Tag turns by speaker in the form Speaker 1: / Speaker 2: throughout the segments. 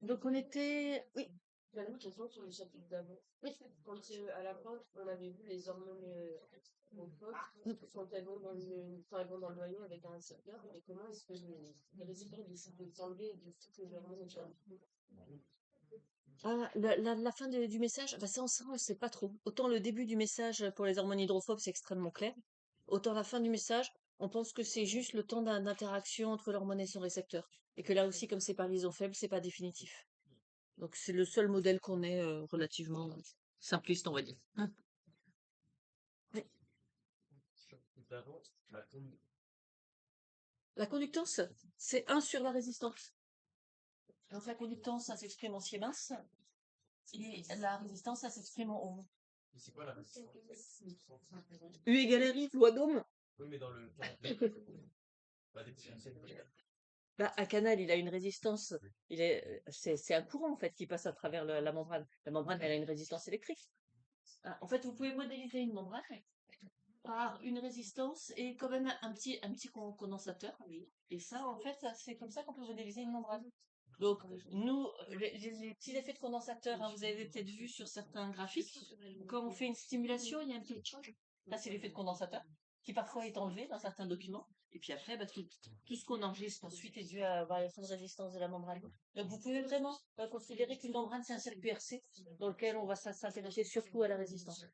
Speaker 1: Donc on était, oui,
Speaker 2: J'avais une question sur le chapitre d'avant.
Speaker 1: oui,
Speaker 2: Quand à la fin, on avait vu les hormones quand elles vont enfin, elles vont dans le noyau avec un récepteur, et comment est-ce que les récepteurs décident de s'enlever et de foutre les hormones sur
Speaker 1: ah, la fin du message, bah ça, on ne sait pas trop. Autant le début du message pour les hormones hydrophobes, c'est extrêmement clair. Autant la fin du message, on pense que c'est juste le temps d'interaction entre l'hormone et son récepteur. Et que là aussi, comme c'est par liaison faible, c'est pas définitif. Donc c'est le seul modèle qu'on ait relativement simpliste, on va dire. Oui. La conductance, c'est 1 sur la résistance. Donc la conductance, ça s'exprime en Siemens. Et la résistance, ça s'exprime en ohm. U égale RI, loi d'Ohm. Bah, un canal, il a une résistance. C'est un courant en fait qui passe à travers la membrane. La membrane, elle a une résistance électrique. Ah, en fait, vous pouvez modéliser une membrane par une résistance et quand même un petit condensateur. Et ça, en fait, c'est comme ça qu'on peut modéliser une membrane. Donc, nous, les petits effets de condensateur, hein, vous avez peut-être vu sur certains graphiques, quand on fait une stimulation, il y a un petit change. Là, c'est l'effet de condensateur, qui parfois est enlevé dans certains documents. Et puis après, bah, tout ce qu'on enregistre ensuite est dû à la variation de résistance de la membrane. Donc, vous pouvez vraiment considérer qu'une membrane, c'est un circuit RC dans lequel on va s'intéresser surtout à la résistance.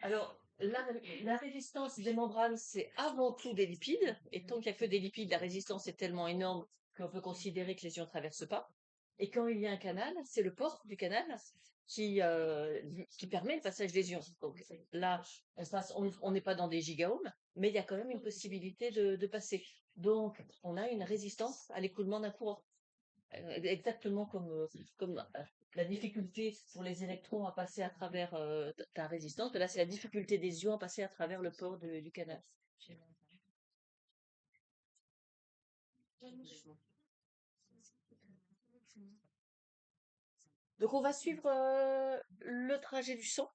Speaker 1: Alors, la résistance des membranes, c'est avant tout des lipides. Et tant qu'il n'y a que des lipides, la résistance est tellement énorme qu'on peut considérer que les ions ne traversent pas. Et quand il y a un canal, c'est le port du canal qui permet le passage des ions. Donc là, on n'est pas dans des gigaohms, mais il y a quand même une possibilité de passer. Donc, on a une résistance à l'écoulement d'un courant. Exactement comme la difficulté pour les électrons à passer à travers ta résistance. Là, c'est la difficulté des ions à passer à travers le port du canal. Donc, on va suivre le trajet du sang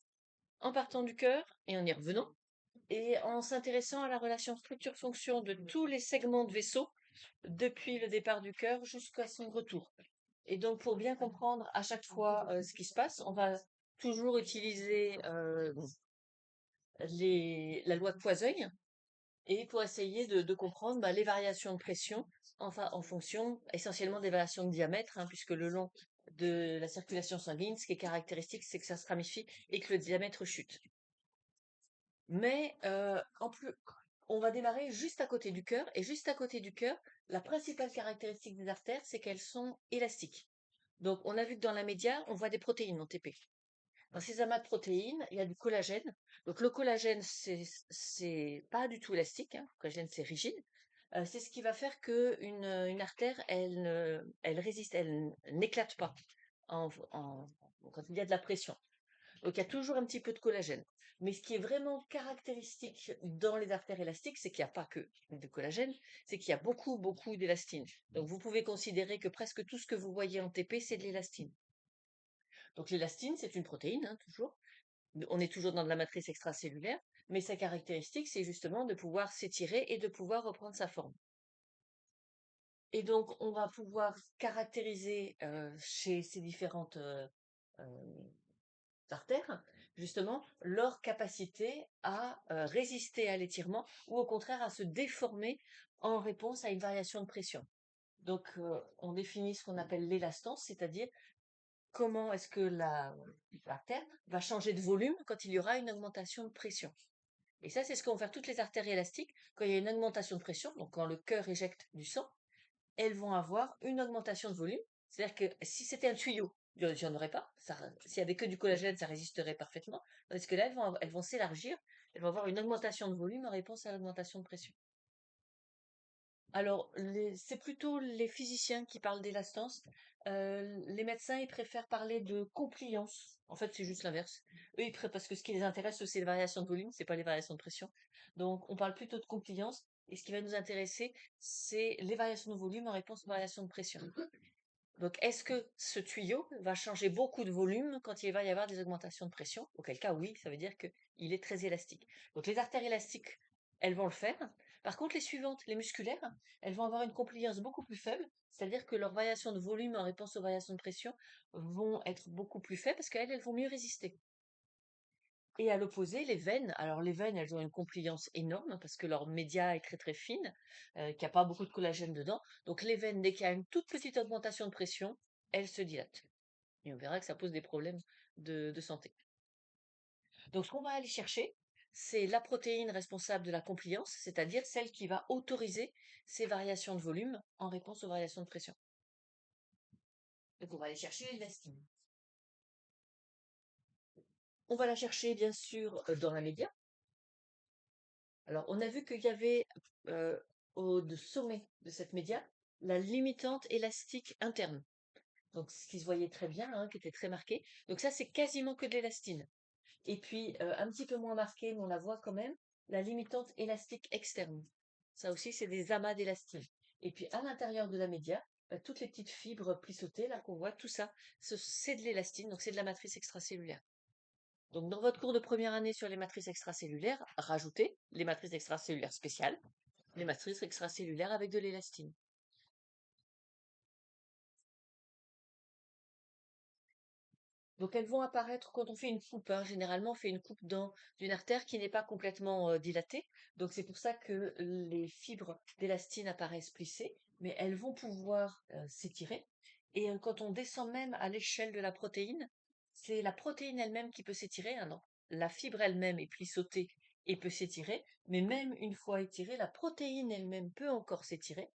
Speaker 1: en partant du cœur et en y revenant, et en s'intéressant à la relation structure-fonction de tous les segments de vaisseau depuis le départ du cœur jusqu'à son retour. Et donc, pour bien comprendre à chaque fois ce qui se passe, on va toujours utiliser la loi de Poiseuille, et pour essayer de comprendre les variations de pression, enfin en fonction essentiellement des variations de diamètre, hein, puisque le long de la circulation sanguine, ce qui est caractéristique, c'est que ça se ramifie et que le diamètre chute. Mais en plus, on va démarrer juste à côté du cœur, et juste à côté du cœur, la principale caractéristique des artères, c'est qu'elles sont élastiques. Donc, on a vu que dans la média, on voit des protéines en TP. Dans ces amas de protéines, il y a du collagène. Donc le collagène, c'est pas du tout élastique, hein. Le collagène, c'est rigide. C'est ce qui va faire que une artère, elle résiste, elle n'éclate pas quand il y a de la pression. Donc il y a toujours un petit peu de collagène. Mais ce qui est vraiment caractéristique dans les artères élastiques, c'est qu'il n'y a pas que de collagène, c'est qu'il y a beaucoup, beaucoup d'élastine. Donc vous pouvez considérer que presque tout ce que vous voyez en TP, c'est de l'élastine. Donc l'élastine, c'est une protéine, hein, toujours. On est toujours dans de la matrice extracellulaire, mais sa caractéristique, c'est justement de pouvoir s'étirer et de pouvoir reprendre sa forme. Et donc, on va pouvoir caractériser chez ces différentes artères, justement, leur capacité à résister à l'étirement ou au contraire à se déformer en réponse à une variation de pression. Donc, on définit ce qu'on appelle l'élastance, c'est-à-dire comment est-ce que l'artère va changer de volume quand il y aura une augmentation de pression. Et ça, c'est ce que vont faire toutes les artères élastiques quand il y a une augmentation de pression, donc quand le cœur éjecte du sang, elles vont avoir une augmentation de volume. C'est-à-dire que si c'était un tuyau, il n'y en aurait pas. S'il y avait que du collagène, ça résisterait parfaitement. Tandis que là, elles vont s'élargir, elles vont avoir une augmentation de volume en réponse à l'augmentation de pression. Alors, c'est plutôt les physiciens qui parlent d'élastance. Les médecins, ils préfèrent parler de compliance. En fait, c'est juste l'inverse. Eux, parce que ce qui les intéresse, c'est les variations de volume, c'est pas les variations de pression. Donc, on parle plutôt de compliance. Et ce qui va nous intéresser, c'est les variations de volume en réponse aux variations de pression. Donc, est-ce que ce tuyau va changer beaucoup de volume quand il va y avoir des augmentations de pression? Auquel cas, oui, ça veut dire qu'il est très élastique. Donc, les artères élastiques, elles vont le faire. Par contre, les suivantes, les musculaires, elles vont avoir une compliance beaucoup plus faible, c'est-à-dire que leurs variations de volume en réponse aux variations de pression vont être beaucoup plus faibles parce qu'elles, elles vont mieux résister. Et à l'opposé, les veines, alors les veines, elles ont une compliance énorme parce que leur média est très très fine, qu'il n'y a pas beaucoup de collagène dedans. Donc les veines, dès qu'il y a une toute petite augmentation de pression, elles se dilatent. Et on verra que ça pose des problèmes de santé. Donc ce qu'on va aller chercher, c'est la protéine responsable de la compliance, c'est-à-dire celle qui va autoriser ces variations de volume en réponse aux variations de pression. Donc on va aller chercher l'élastine. On va la chercher bien sûr dans la média. Alors, on a vu qu'il y avait au sommet de cette média la limitante élastique interne. Donc, ce qui se voyait très bien, hein, qui était très marqué. Donc, ça, c'est quasiment que de l'élastine. Et puis, un petit peu moins marqué, mais on la voit quand même, la limitante élastique externe. Ça aussi, c'est des amas d'élastine. Et puis, à l'intérieur de la média, toutes les petites fibres plissotées, là, qu'on voit, tout ça, c'est de l'élastine, donc c'est de la matrice extracellulaire. Donc, dans votre cours de première année sur les matrices extracellulaires, rajoutez les matrices extracellulaires spéciales, les matrices extracellulaires avec de l'élastine. Donc, elles vont apparaître quand on fait une coupe, hein. Généralement, on fait une coupe dans une artère qui n'est pas complètement dilatée. Donc, c'est pour ça que les fibres d'élastine apparaissent plissées, mais elles vont pouvoir s'étirer. Et quand on descend même à l'échelle de la protéine, c'est la protéine elle-même qui peut s'étirer, hein. Donc, la fibre elle-même est plissotée et peut s'étirer, mais même une fois étirée, la protéine elle-même peut encore s'étirer.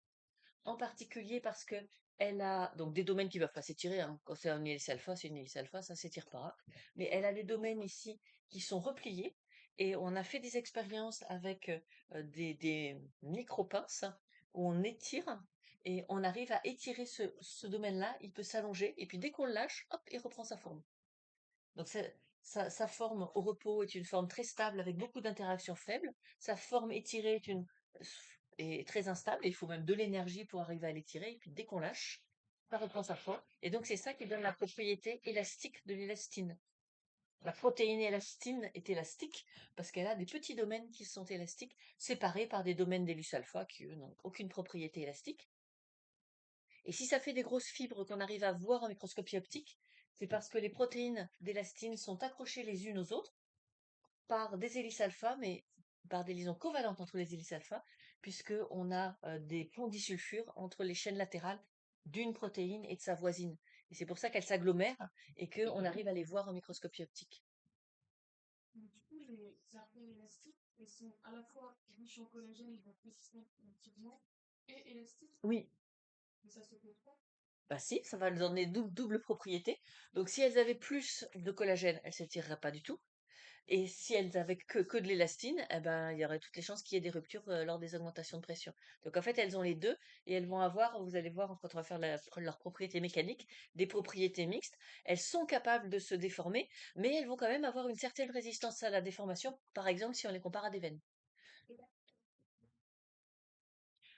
Speaker 1: En particulier parce que elle a donc des domaines qui ne peuvent pas s'étirer, hein. Quand c'est un hélice alpha, c'est une hélice alpha, ça s'étire pas. Mais elle a des domaines ici qui sont repliés et on a fait des expériences avec des micro-pinces où on étire et on arrive à étirer ce domaine-là, il peut s'allonger et puis dès qu'on le lâche, hop, il reprend sa forme. Donc sa forme au repos est une forme très stable avec beaucoup d'interactions faibles. Sa forme étirée est très instable et il faut même de l'énergie pour arriver à l'étirer. Et puis dès qu'on lâche, ça reprend sa forme. Et donc c'est ça qui donne la propriété élastique de l'élastine. La protéine élastine est élastique parce qu'elle a des petits domaines qui sont élastiques, séparés par des domaines d'élus alpha qui, eux, n'ont aucune propriété élastique. Et si ça fait des grosses fibres qu'on arrive à voir en microscopie optique, c'est parce que les protéines d'élastine sont accrochées les unes aux autres par des hélices alpha, mais par des liaisons covalentes entre les hélices alpha, puisqu'on a des ponts disulfures entre les chaînes latérales d'une protéine et de sa voisine. Et c'est pour ça qu'elles s'agglomèrent et qu'on arrive à les voir en microscopie optique.
Speaker 2: Donc, du coup, les artères élastiques, elles sont à la fois riches en collagène et donc résistantes activement et élastiques.
Speaker 1: Oui,
Speaker 2: Mais ça se peut pas.
Speaker 1: bah si, ça va leur donner double propriété. Donc si elles avaient plus de collagène, elles ne s'étireraient pas du tout. Et si elles avaient que de l'élastine, eh ben, il y aurait toutes les chances qu'il y ait des ruptures lors des augmentations de pression. Donc en fait, elles ont les deux et elles vont avoir, vous allez voir quand on va faire leur propriété mécanique, des propriétés mixtes. Elles sont capables de se déformer, mais elles vont quand même avoir une certaine résistance à la déformation, par exemple si on les compare à des veines.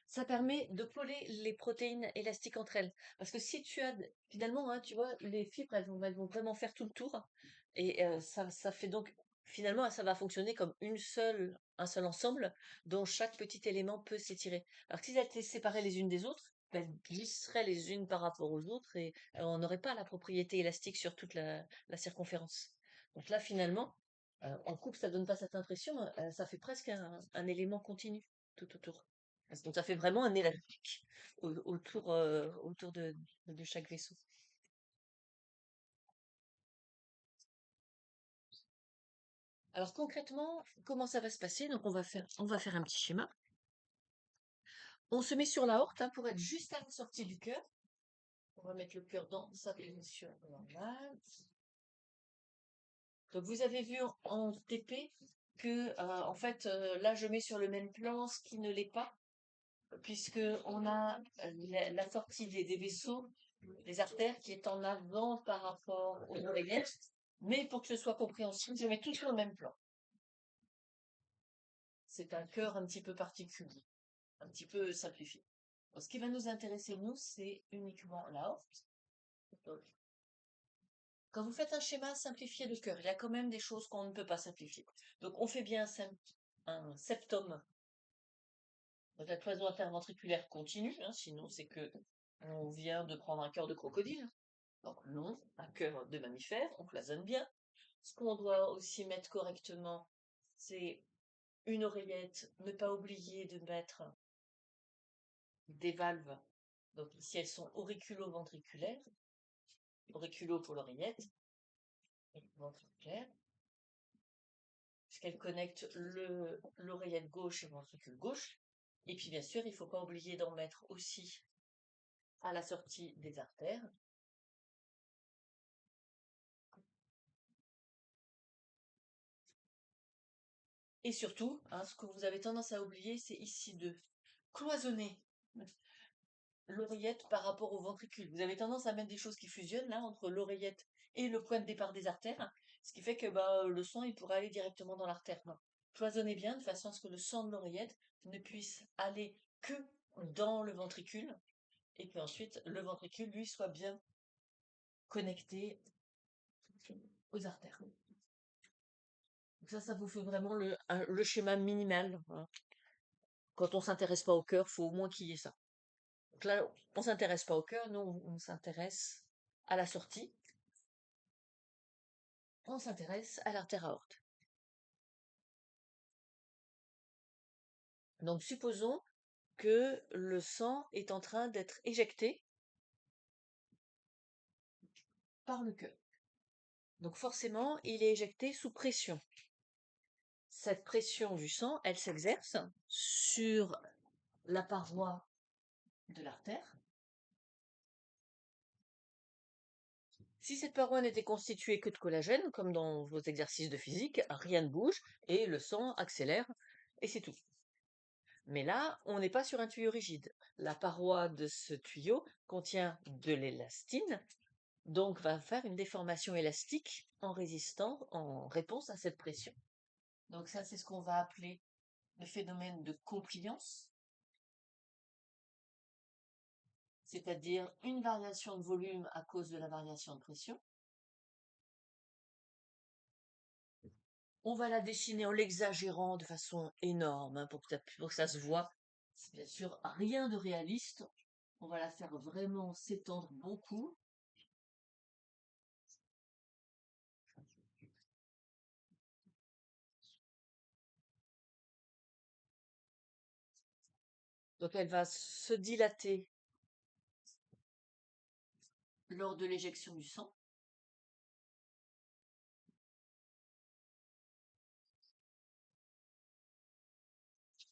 Speaker 1: Ça permet de coller les protéines élastiques entre elles. Parce que si tu as, finalement, hein, tu vois, les fibres, elles vont vraiment faire tout le tour. Et ça fait donc, finalement, ça va fonctionner comme un seul ensemble dont chaque petit élément peut s'étirer. Alors que si elles étaient séparées les unes des autres, elles glisseraient les unes par rapport aux autres et on n'aurait pas la propriété élastique sur toute la circonférence. Donc là, finalement, en coupe, ça donne pas cette impression, ça fait presque un élément continu tout autour. Donc ça fait vraiment un élastique autour de chaque vaisseau. Alors concrètement, comment ça va se passer? Donc on va faire un petit schéma. On se met sur l'aorte hein, pour être juste à la sortie du cœur. On va mettre le cœur dans sa position normale. Donc vous avez vu en TP que en fait là je mets sur le même plan ce qui ne l'est pas, puisque on a la sortie des vaisseaux, des artères qui est en avant par rapport aux oreillettes. Mais pour que ce soit compréhensible, je mets tout sur le même plan. C'est un cœur un petit peu particulier. un petit peu simplifié. Ce qui va nous intéresser, nous, c'est uniquement la horte. Donc, quand vous faites un schéma simplifié de cœur, il y a quand même des choses qu'on ne peut pas simplifier. Donc, on fait bien un septum de la cloison interventriculaire continue, hein, sinon c'est que on vient de prendre un cœur de crocodile. Donc non, un cœur de mammifère, on cloisonne bien. Ce qu'on doit aussi mettre correctement, c'est une oreillette. Ne pas oublier de mettre des valves. Donc ici, elles sont auriculo-ventriculaires. Auriculo pour l'oreillette, et ventriculaire, puisqu'elles connectent l'oreillette gauche et le ventricule gauche. Et puis bien sûr, il ne faut pas oublier d'en mettre aussi à la sortie des artères. Et surtout, hein, ce que vous avez tendance à oublier, c'est ici de cloisonner l'oreillette par rapport au ventricule. Vous avez tendance à mettre des choses qui fusionnent là entre l'oreillette et le point de départ des artères, ce qui fait que le sang il pourra aller directement dans l'artère. Non. Cloisonnez bien de façon à ce que le sang de l'oreillette ne puisse aller que dans le ventricule et qu'ensuite le ventricule lui soit bien connecté aux artères. Donc ça vous fait vraiment le schéma minimal, hein. Quand on s'intéresse pas au cœur, faut au moins qu'il y ait ça. Donc là, on s'intéresse pas au cœur, nous, on s'intéresse à la sortie. On s'intéresse à l'artère aorte. Donc, supposons que le sang est en train d'être éjecté par le cœur. Donc, forcément, il est éjecté sous pression. Cette pression du sang, elle s'exerce sur la paroi de l'artère. Si cette paroi n'était constituée que de collagène, comme dans vos exercices de physique, rien ne bouge et le sang accélère et c'est tout. Mais là, on n'est pas sur un tuyau rigide. La paroi de ce tuyau contient de l'élastine, donc va faire une déformation élastique en résistant, en réponse à cette pression. Donc ça, c'est ce qu'on va appeler le phénomène de compliance, c'est-à-dire une variation de volume à cause de la variation de pression. On va la dessiner en l'exagérant de façon énorme, hein, pour que ça se voit. C'est bien sûr rien de réaliste. On va la faire vraiment s'étendre beaucoup. Donc elle va se dilater lors de l'éjection du sang.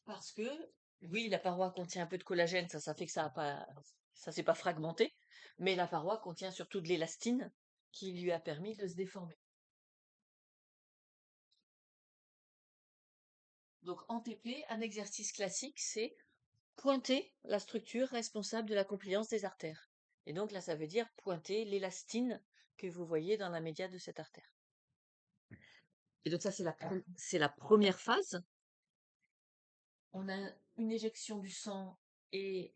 Speaker 1: Parce que, oui, la paroi contient un peu de collagène, ça fait que ça s'est pas fragmenté, mais la paroi contient surtout de l'élastine qui lui a permis de se déformer. Donc en TP, un exercice classique, c'est pointer la structure responsable de la compliance des artères. Et donc là, ça veut dire pointer l'élastine que vous voyez dans la média de cette artère. Et donc ça, c'est la première phase. On a une éjection du sang et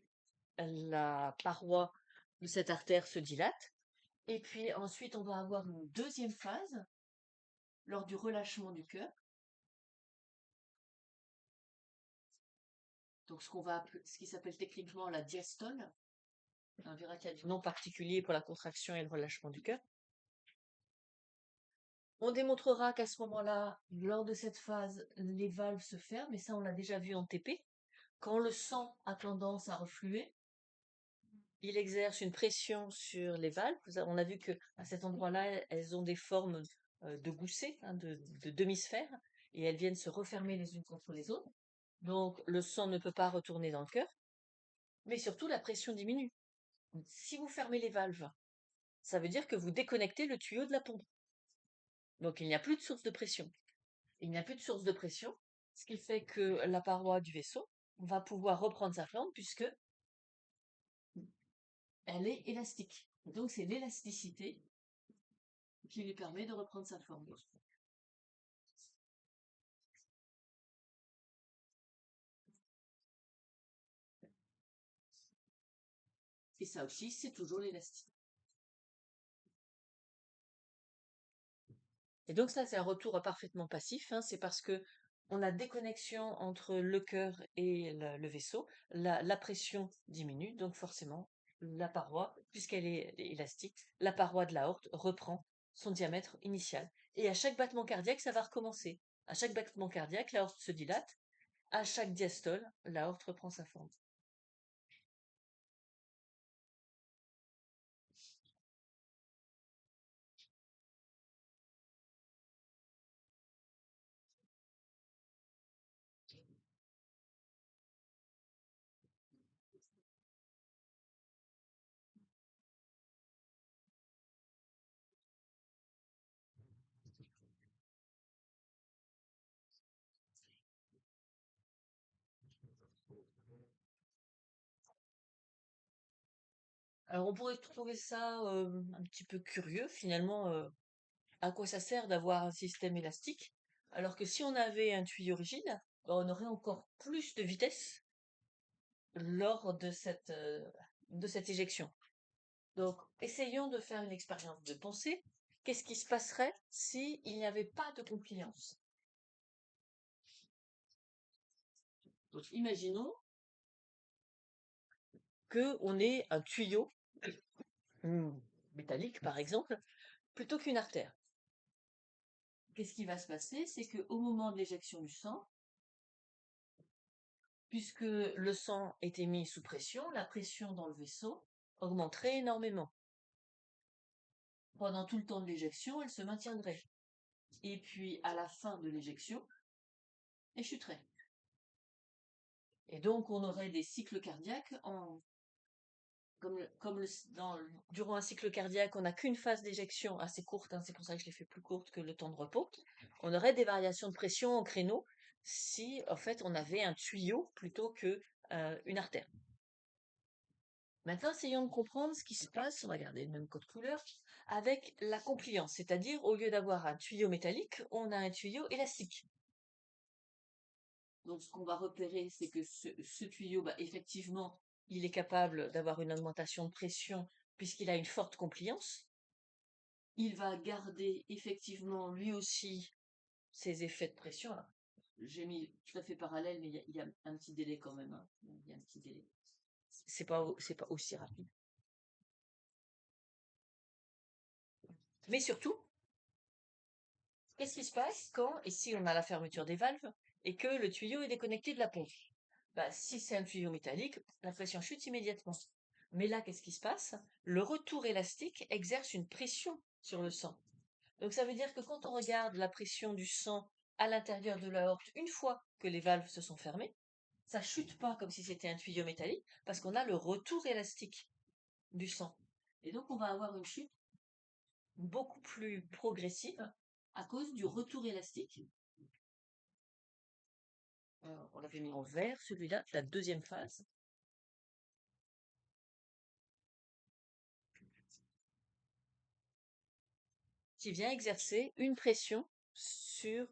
Speaker 1: la paroi de cette artère se dilate. Et puis ensuite, on va avoir une deuxième phase lors du relâchement du cœur. Donc ce qui s'appelle techniquement la diastole. On verra qu'il y a du nom particulier pour la contraction et le relâchement du cœur. On démontrera qu'à ce moment-là, lors de cette phase, les valves se ferment, et ça on l'a déjà vu en TP. Quand le sang a tendance à refluer, il exerce une pression sur les valves. On a vu que à cet endroit-là, elles ont des formes de goussets, hein, de demi-sphères, et elles viennent se refermer les unes contre les autres. Donc le sang ne peut pas retourner dans le cœur, mais surtout la pression diminue. Si vous fermez les valves, ça veut dire que vous déconnectez le tuyau de la pompe. Donc il n'y a plus de source de pression. Il n'y a plus de source de pression, ce qui fait que la paroi du vaisseau va pouvoir reprendre sa forme puisque elle est élastique. Donc c'est l'élasticité qui lui permet de reprendre sa forme. Et ça aussi, c'est toujours l'élastique. Et donc ça, c'est un retour parfaitement passif, hein, c'est parce que on a déconnexion entre le cœur et le vaisseau, la pression diminue, donc forcément, la paroi, puisqu'elle est élastique, la paroi de l'aorte reprend son diamètre initial. Et à chaque battement cardiaque, ça va recommencer. À chaque battement cardiaque, l'aorte se dilate. À chaque diastole, l'aorte reprend sa forme. Alors on pourrait trouver ça un petit peu curieux finalement. À quoi ça sert d'avoir un système élastique? Alors que si on avait un tuyau rigide, ben, on aurait encore plus de vitesse lors de cette éjection. Donc, essayons de faire une expérience de pensée. Qu'est-ce qui se passerait s'il n'y avait pas de compliance? Donc, imaginons qu'on ait un tuyau hmm, métallique, par exemple, plutôt qu'une artère. Qu'est-ce qui va se passer? C'est qu'au moment de l'éjection du sang, puisque le sang est mis sous pression, la pression dans le vaisseau augmenterait énormément. Pendant tout le temps de l'éjection, elle se maintiendrait. Et puis, à la fin de l'éjection, elle chuterait. Et donc, on aurait des cycles cardiaques durant un cycle cardiaque, on n'a qu'une phase d'éjection assez courte, hein, c'est pour ça que je l'ai fait plus courte que le temps de repos. On aurait des variations de pression en créneau si, en fait, on avait un tuyau plutôt que une artère. Maintenant, essayons de comprendre ce qui se passe, on va garder le même code couleur, avec la compliance, c'est-à-dire au lieu d'avoir un tuyau métallique, on a un tuyau élastique. Donc ce qu'on va repérer, c'est que ce tuyau, bah, effectivement, il est capable d'avoir une augmentation de pression puisqu'il a une forte compliance. Il va garder effectivement lui aussi ses effets de pression. Alors, j'ai mis tout à fait parallèle, mais il y a un petit délai quand même, hein. Il y a un petit délai. C'est pas aussi rapide. Mais surtout, qu'est-ce qui se passe quand et si on a la fermeture des valves et que le tuyau est déconnecté de la pompe? Bah, si c'est un tuyau métallique, la pression chute immédiatement. Mais là, qu'est-ce qui se passe? Le retour élastique exerce une pression sur le sang. Donc ça veut dire que quand on regarde la pression du sang à l'intérieur de l'aorte une fois que les valves se sont fermées, ça chute pas comme si c'était un tuyau métallique parce qu'on a le retour élastique du sang. Et donc on va avoir une chute beaucoup plus progressive à cause du retour élastique. On l'avait mis en vert, celui-là, la deuxième phase. Qui vient exercer une pression sur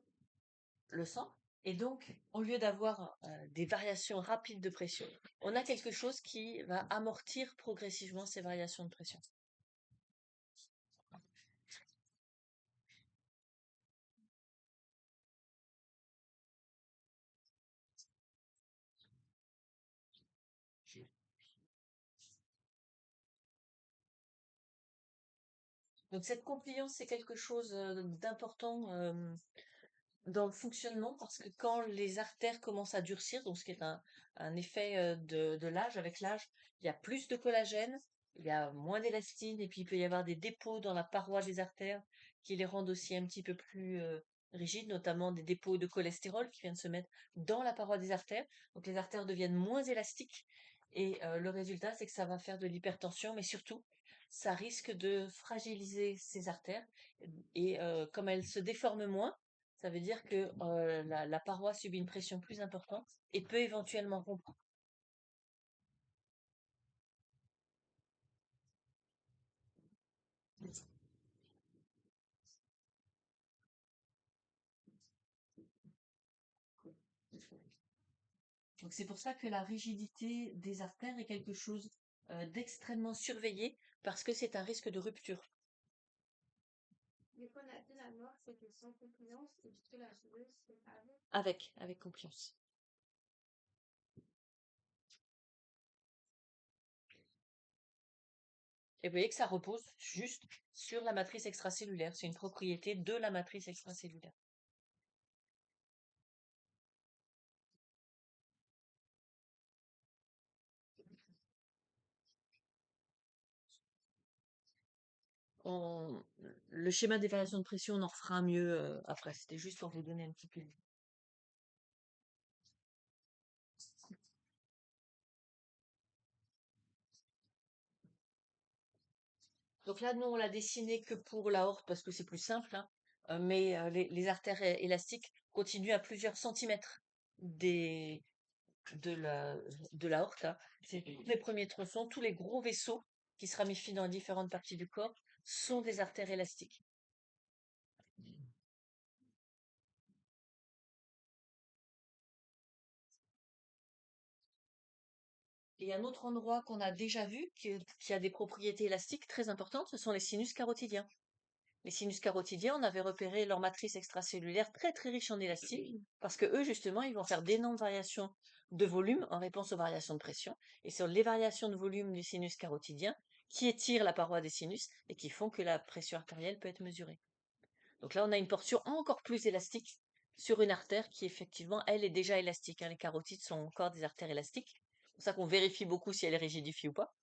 Speaker 1: le sang. Et donc, au lieu d'avoir des variations rapides de pression, on a quelque chose qui va amortir progressivement ces variations de pression. Donc cette compliance, c'est quelque chose d'important dans le fonctionnement parce que quand les artères commencent à durcir, donc ce qui est un effet de l'âge, avec l'âge, il y a plus de collagène, il y a moins d'élastine et puis il peut y avoir des dépôts dans la paroi des artères qui les rendent aussi un petit peu plus rigides, notamment des dépôts de cholestérol qui viennent se mettre dans la paroi des artères. Donc les artères deviennent moins élastiques et le résultat, c'est que ça va faire de l'hypertension, mais surtout, ça risque de fragiliser ces artères et comme elles se déforment moins, ça veut dire que la paroi subit une pression plus importante et peut éventuellement rompre. Donc c'est pour ça que la rigidité des artères est quelque chose d'extrêmement surveillé parce que c'est un risque de rupture.
Speaker 2: Mais qu'on a dit la mort, c'était sans compliance et du coup la chirurgie, c'est avec.
Speaker 1: Avec compliance. Et vous voyez que ça repose juste sur la matrice extracellulaire. C'est une propriété de la matrice extracellulaire. On- Le schéma des variations de pression, on en refera mieux après. C'était juste pour vous donner un petit peu. Donc là, nous, on l'a dessiné que pour l'aorte parce que c'est plus simple, hein. Mais les artères élastiques continuent à plusieurs centimètres des, de la, de l'aorte, hein. C'est tous les premiers tronçons, tous les gros vaisseaux qui se ramifient dans les différentes parties du corps sont des artères élastiques. Et un autre endroit qu'on a déjà vu, qui a des propriétés élastiques très importantes, ce sont les sinus carotidiens. Les sinus carotidiens, on avait repéré leur matrice extracellulaire très très riche en élastique, parce que eux, justement, ils vont faire d'énormes variations de volume en réponse aux variations de pression. Et ce sont les variations de volume du sinus carotidien qui étirent la paroi des sinus et qui font que la pression artérielle peut être mesurée. Donc là, on a une portion encore plus élastique sur une artère qui, effectivement, elle est déjà élastique, hein. Les carotides sont encore des artères élastiques. C'est pour ça qu'on vérifie beaucoup si elle est rigidifie ou pas,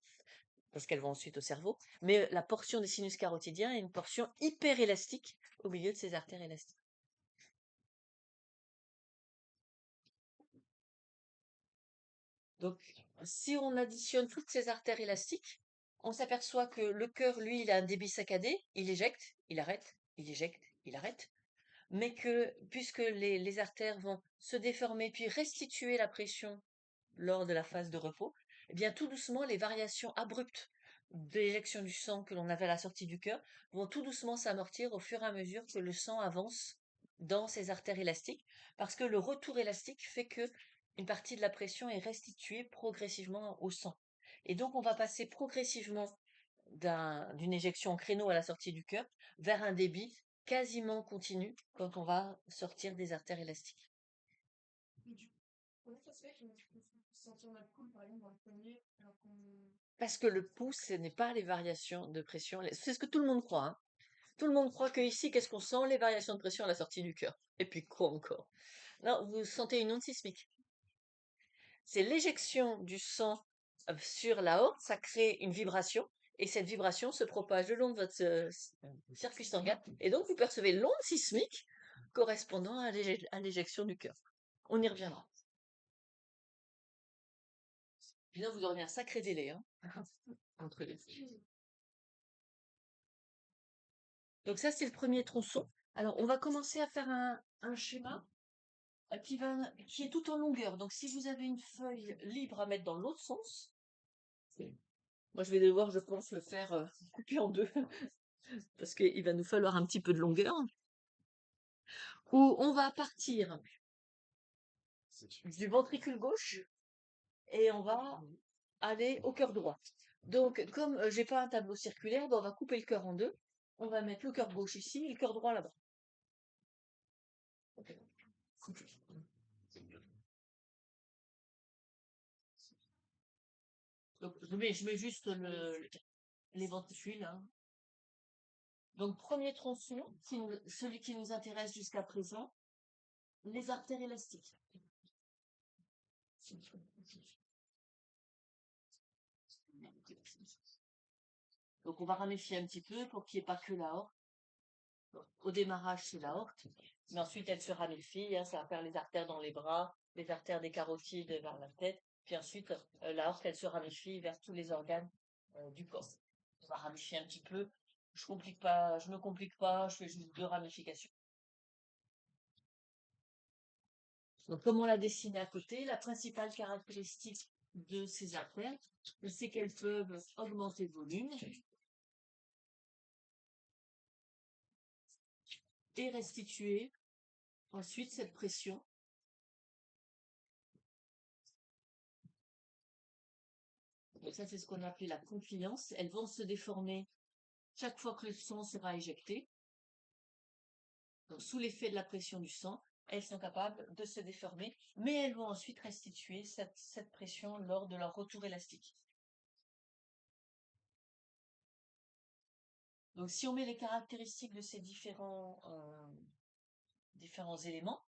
Speaker 1: parce qu'elles vont ensuite au cerveau. Mais la portion des sinus carotidiens est une portion hyper élastique au milieu de ces artères élastiques. Donc, si on additionne toutes ces artères élastiques, on s'aperçoit que le cœur, lui, il a un débit saccadé, il éjecte, il arrête, il éjecte, il arrête. Mais que, puisque les artères vont se déformer puis restituer la pression lors de la phase de repos, eh bien, tout doucement, les variations abruptes d'éjection du sang que l'on avait à la sortie du cœur vont tout doucement s'amortir au fur et à mesure que le sang avance dans ces artères élastiques, parce que le retour élastique fait que une partie de la pression est restituée progressivement au sang. Et donc, on va passer progressivement d'une éjection en créneau à la sortie du cœur vers un débit quasiment continu quand on va sortir des artères élastiques.
Speaker 2: Mais du coup, comment ça se fait qu'on peut sentir notre pouls, par exemple, dans le poignet, alors qu'on.
Speaker 1: Parce que le pouls, ce n'est pas les variations de pression. C'est ce que tout le monde croit, hein. Tout le monde croit que ici, qu'est-ce qu'on sent? Les variations de pression à la sortie du cœur. Et puis quoi encore? Non, vous sentez une onde sismique. C'est l'éjection du sang sur l'aorte, ça crée une vibration, et cette vibration se propage le long de votre circuit sanguin, et donc vous percevez l'onde sismique correspondant à l'éjection du cœur. On y reviendra. Sinon, vous aurez un sacré délai, hein, entre les deux. Donc ça, c'est le premier tronçon. Alors, on va commencer à faire un schéma qui est tout en longueur. Donc, si vous avez une feuille libre à mettre dans l'autre sens, moi, je vais devoir, je pense, le faire couper en deux, parce qu'il va nous falloir un petit peu de longueur, où on va partir du ventricule gauche et on va aller au cœur droit. Donc, comme j'ai pas un tableau circulaire, ben, on va couper le cœur en deux. On va mettre le cœur gauche ici et le cœur droit là-bas. Donc, je mets juste les ventricules, hein. Donc, premier tronçon, celui qui nous intéresse jusqu'à présent, les artères élastiques. Donc, on va ramifier un petit peu pour qu'il n'y ait pas que l'aorte. Au démarrage, c'est l'aorte, mais ensuite, elle se ramifie, hein, ça va faire les artères dans les bras, les artères des carotides vers la tête, puis ensuite, l'aorte, elle se ramifie vers tous les organes du corps. On va ramifier un petit peu. Je me complique pas, je fais juste deux ramifications. Donc, comme on l'a dessiné à côté, la principale caractéristique de ces artères, c'est qu'elles peuvent augmenter de volume et restituer ensuite cette pression Donc ça, c'est ce qu'on appelle la confluence. Elles vont se déformer chaque fois que le sang sera éjecté. Donc, sous l'effet de la pression du sang, elles sont capables de se déformer, mais elles vont ensuite restituer cette pression lors de leur retour élastique. Donc, si on met les caractéristiques de ces différents éléments,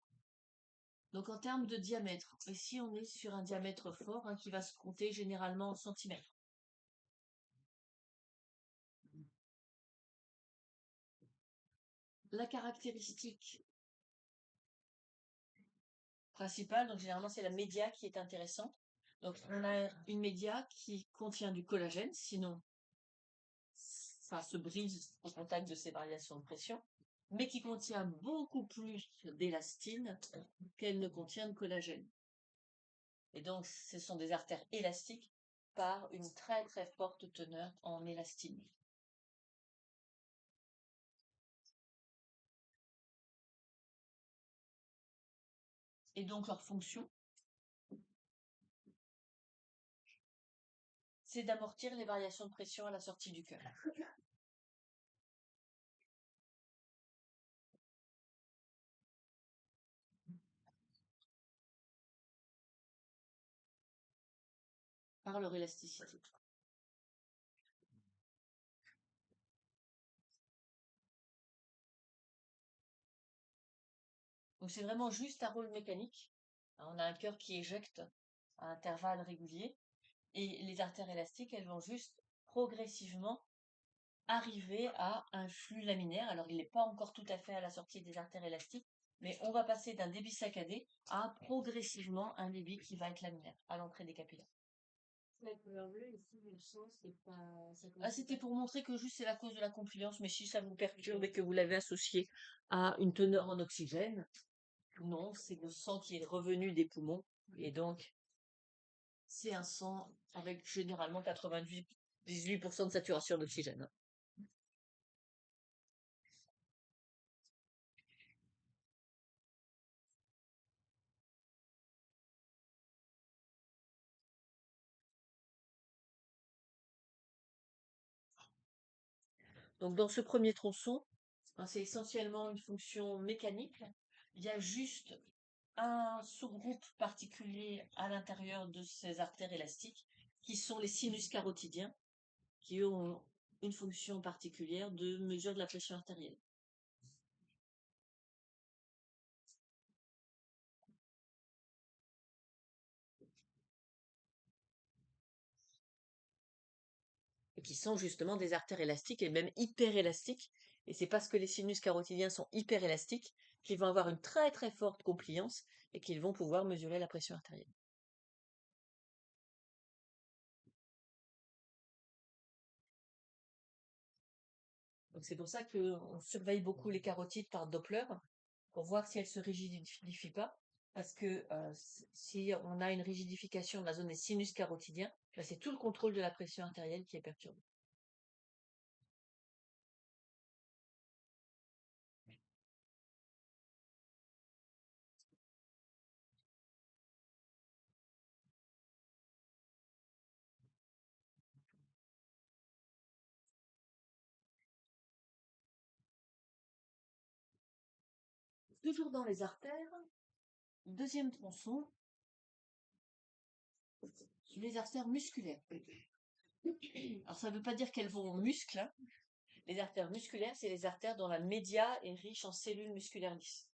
Speaker 1: donc en termes de diamètre, ici on est sur un diamètre fort qui va se compter généralement en centimètres. La caractéristique principale, donc généralement c'est la média qui est intéressante. Donc on a une média qui contient du collagène, sinon ça se brise au contact de ces variations de pression, mais qui contient beaucoup plus d'élastine qu'elle ne contient de collagène. Et donc ce sont des artères élastiques par une très très forte teneur en élastine. Et donc leur fonction, c'est d'amortir les variations de pression à la sortie du cœur. Par leur élasticité. Donc c'est vraiment juste un rôle mécanique. On a un cœur qui éjecte à intervalles réguliers et les artères élastiques, elles vont juste progressivement arriver à un flux laminaire. Alors il n'est pas encore tout à fait à la sortie des artères élastiques, mais on va passer d'un débit saccadé à progressivement un débit qui va être laminaire à l'entrée des capillaires.
Speaker 2: La couleur bleue ici, le sang, c'est pas.
Speaker 1: Ah, c'était pour montrer que juste c'est la cause de la confluence, mais si ça vous perturbe et que vous l'avez associé à une teneur en oxygène, non, c'est le sang qui est revenu des poumons, et donc c'est un sang avec généralement 98% de saturation d'oxygène. Donc dans ce premier tronçon, c'est essentiellement une fonction mécanique. Il y a juste un sous-groupe particulier à l'intérieur de ces artères élastiques, qui sont les sinus carotidiens, qui ont une fonction particulière de mesure de la pression artérielle. Et qui sont justement des artères élastiques et même hyperélastiques. Et c'est parce que les sinus carotidiens sont hyperélastiques qu'ils vont avoir une très très forte compliance et qu'ils vont pouvoir mesurer la pression artérielle. Donc c'est pour ça qu'on surveille beaucoup les carotides par Doppler pour voir si elles se rigidifient pas. Parce que si on a une rigidification de la zone des sinus carotidiens, c'est tout le contrôle de la pression artérielle qui est perturbé. Toujours dans les artères, deuxième tronçon, les artères musculaires. Alors ça ne veut pas dire qu'elles vont aux muscles, hein. Les artères musculaires, c'est les artères dont la média est riche en cellules musculaires lisses.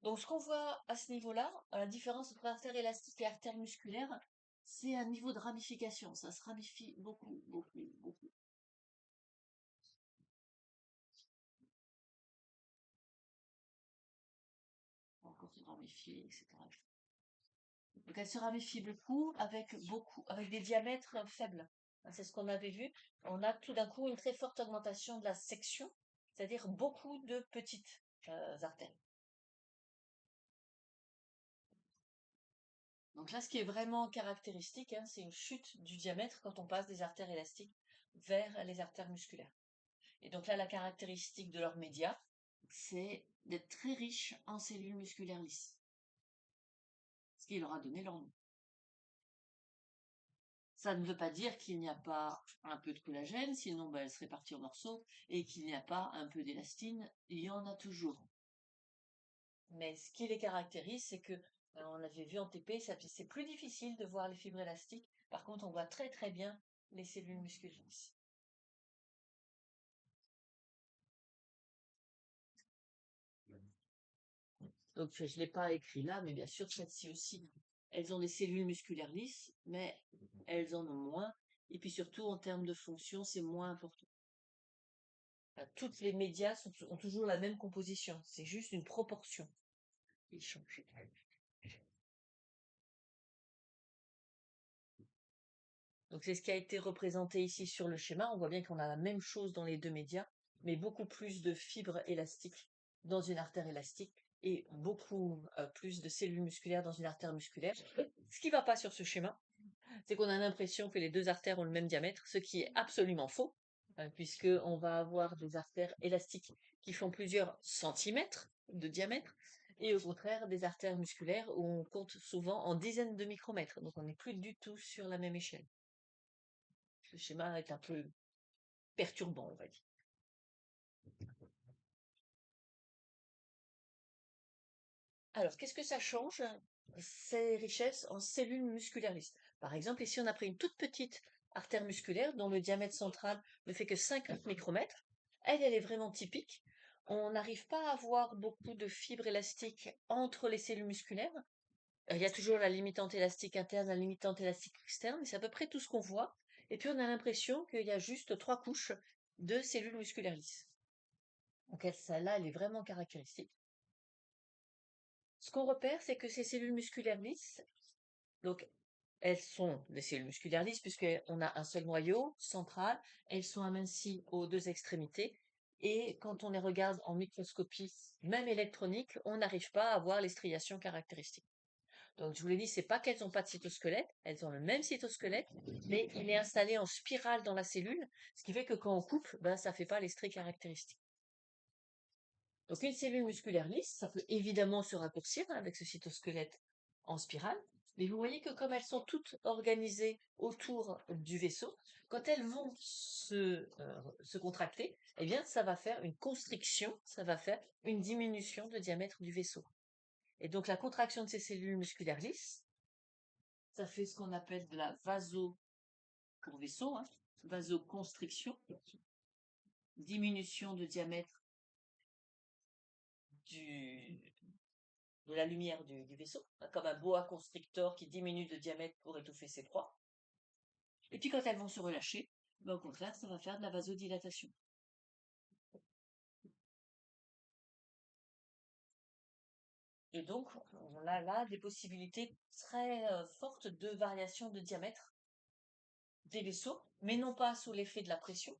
Speaker 1: Donc ce qu'on voit à ce niveau-là, la différence entre artère élastique et artère musculaire, c'est un niveau de ramification. Ça se ramifie beaucoup, beaucoup, beaucoup. Encore se ramifier, etc. Donc elle se ramifie beaucoup avec des diamètres faibles. C'est ce qu'on avait vu. On a tout d'un coup une très forte augmentation de la section, c'est-à-dire beaucoup de petites artères. Donc là, ce qui est vraiment caractéristique, c'est une chute du diamètre quand on passe des artères élastiques vers les artères musculaires. Et donc là, la caractéristique de leur média, c'est d'être très riche en cellules musculaires lisses. Ce qui leur a donné leur nom. Ça ne veut pas dire qu'il n'y a pas un peu de collagène, sinon elle serait partie en morceaux, et qu'il n'y a pas un peu d'élastine, il y en a toujours. Mais ce qui les caractérise, c'est que, on avait vu en TP, c'est plus difficile de voir les fibres élastiques. Par contre, on voit très très bien les cellules musculaires. Donc, je ne l'ai pas écrit là, mais bien sûr, celles-ci aussi. Elles ont des cellules musculaires lisses, mais elles en ont moins. Et puis surtout, en termes de fonction, c'est moins important. Toutes les médias ont toujours la même composition. C'est juste une proportion qui change. Donc, c'est ce qui a été représenté ici sur le schéma. On voit bien qu'on a la même chose dans les deux médias, mais beaucoup plus de fibres élastiques dans une artère élastique et beaucoup plus de cellules musculaires dans une artère musculaire. Ce qui ne va pas sur ce schéma, c'est qu'on a l'impression que les deux artères ont le même diamètre, ce qui est absolument faux, puisqu'on va avoir des artères élastiques qui font plusieurs centimètres de diamètre, et au contraire des artères musculaires où on compte souvent en dizaines de micromètres, donc on n'est plus du tout sur la même échelle. Ce schéma est un peu perturbant, on va dire. Alors, qu'est-ce que ça change, ces richesses en cellules musculaires lisses? Par exemple, ici, on a pris une toute petite artère musculaire dont le diamètre central ne fait que 50 micromètres. Elle est vraiment typique. On n'arrive pas à avoir beaucoup de fibres élastiques entre les cellules musculaires. Il y a toujours la limitante élastique interne, la limitante élastique externe, mais c'est à peu près tout ce qu'on voit. Et puis, on a l'impression qu'il y a juste 3 couches de cellules musculaires lisses. Donc, celle-là, elle est vraiment caractéristique. Ce qu'on repère, c'est que ces cellules musculaires lisses, donc elles sont des cellules musculaires lisses puisqu'on a un seul noyau central, elles sont amincies aux deux extrémités, et quand on les regarde en microscopie, même électronique, on n'arrive pas à voir les striations caractéristiques. Donc je vous l'ai dit, c'est pas qu'elles n'ont pas de cytosquelette, elles ont le même cytosquelette, mais il est installé en spirale dans la cellule, ce qui fait que quand on coupe, ça fait pas les stries caractéristiques. Donc une cellule musculaire lisse, ça peut évidemment se raccourcir avec ce cytosquelette en spirale, mais vous voyez que comme elles sont toutes organisées autour du vaisseau, quand elles vont se contracter, eh bien ça va faire une constriction, ça va faire une diminution de diamètre du vaisseau. Et donc la contraction de ces cellules musculaires lisses, ça fait ce qu'on appelle de la pour vaisseau, vasoconstriction, diminution de diamètre de la lumière du vaisseau, comme un boa constrictor qui diminue de diamètre pour étouffer ses proies. Et puis quand elles vont se relâcher, au contraire, ça va faire de la vasodilatation. Et donc, on a là des possibilités très fortes de variation de diamètre des vaisseaux, mais non pas sous l'effet de la pression,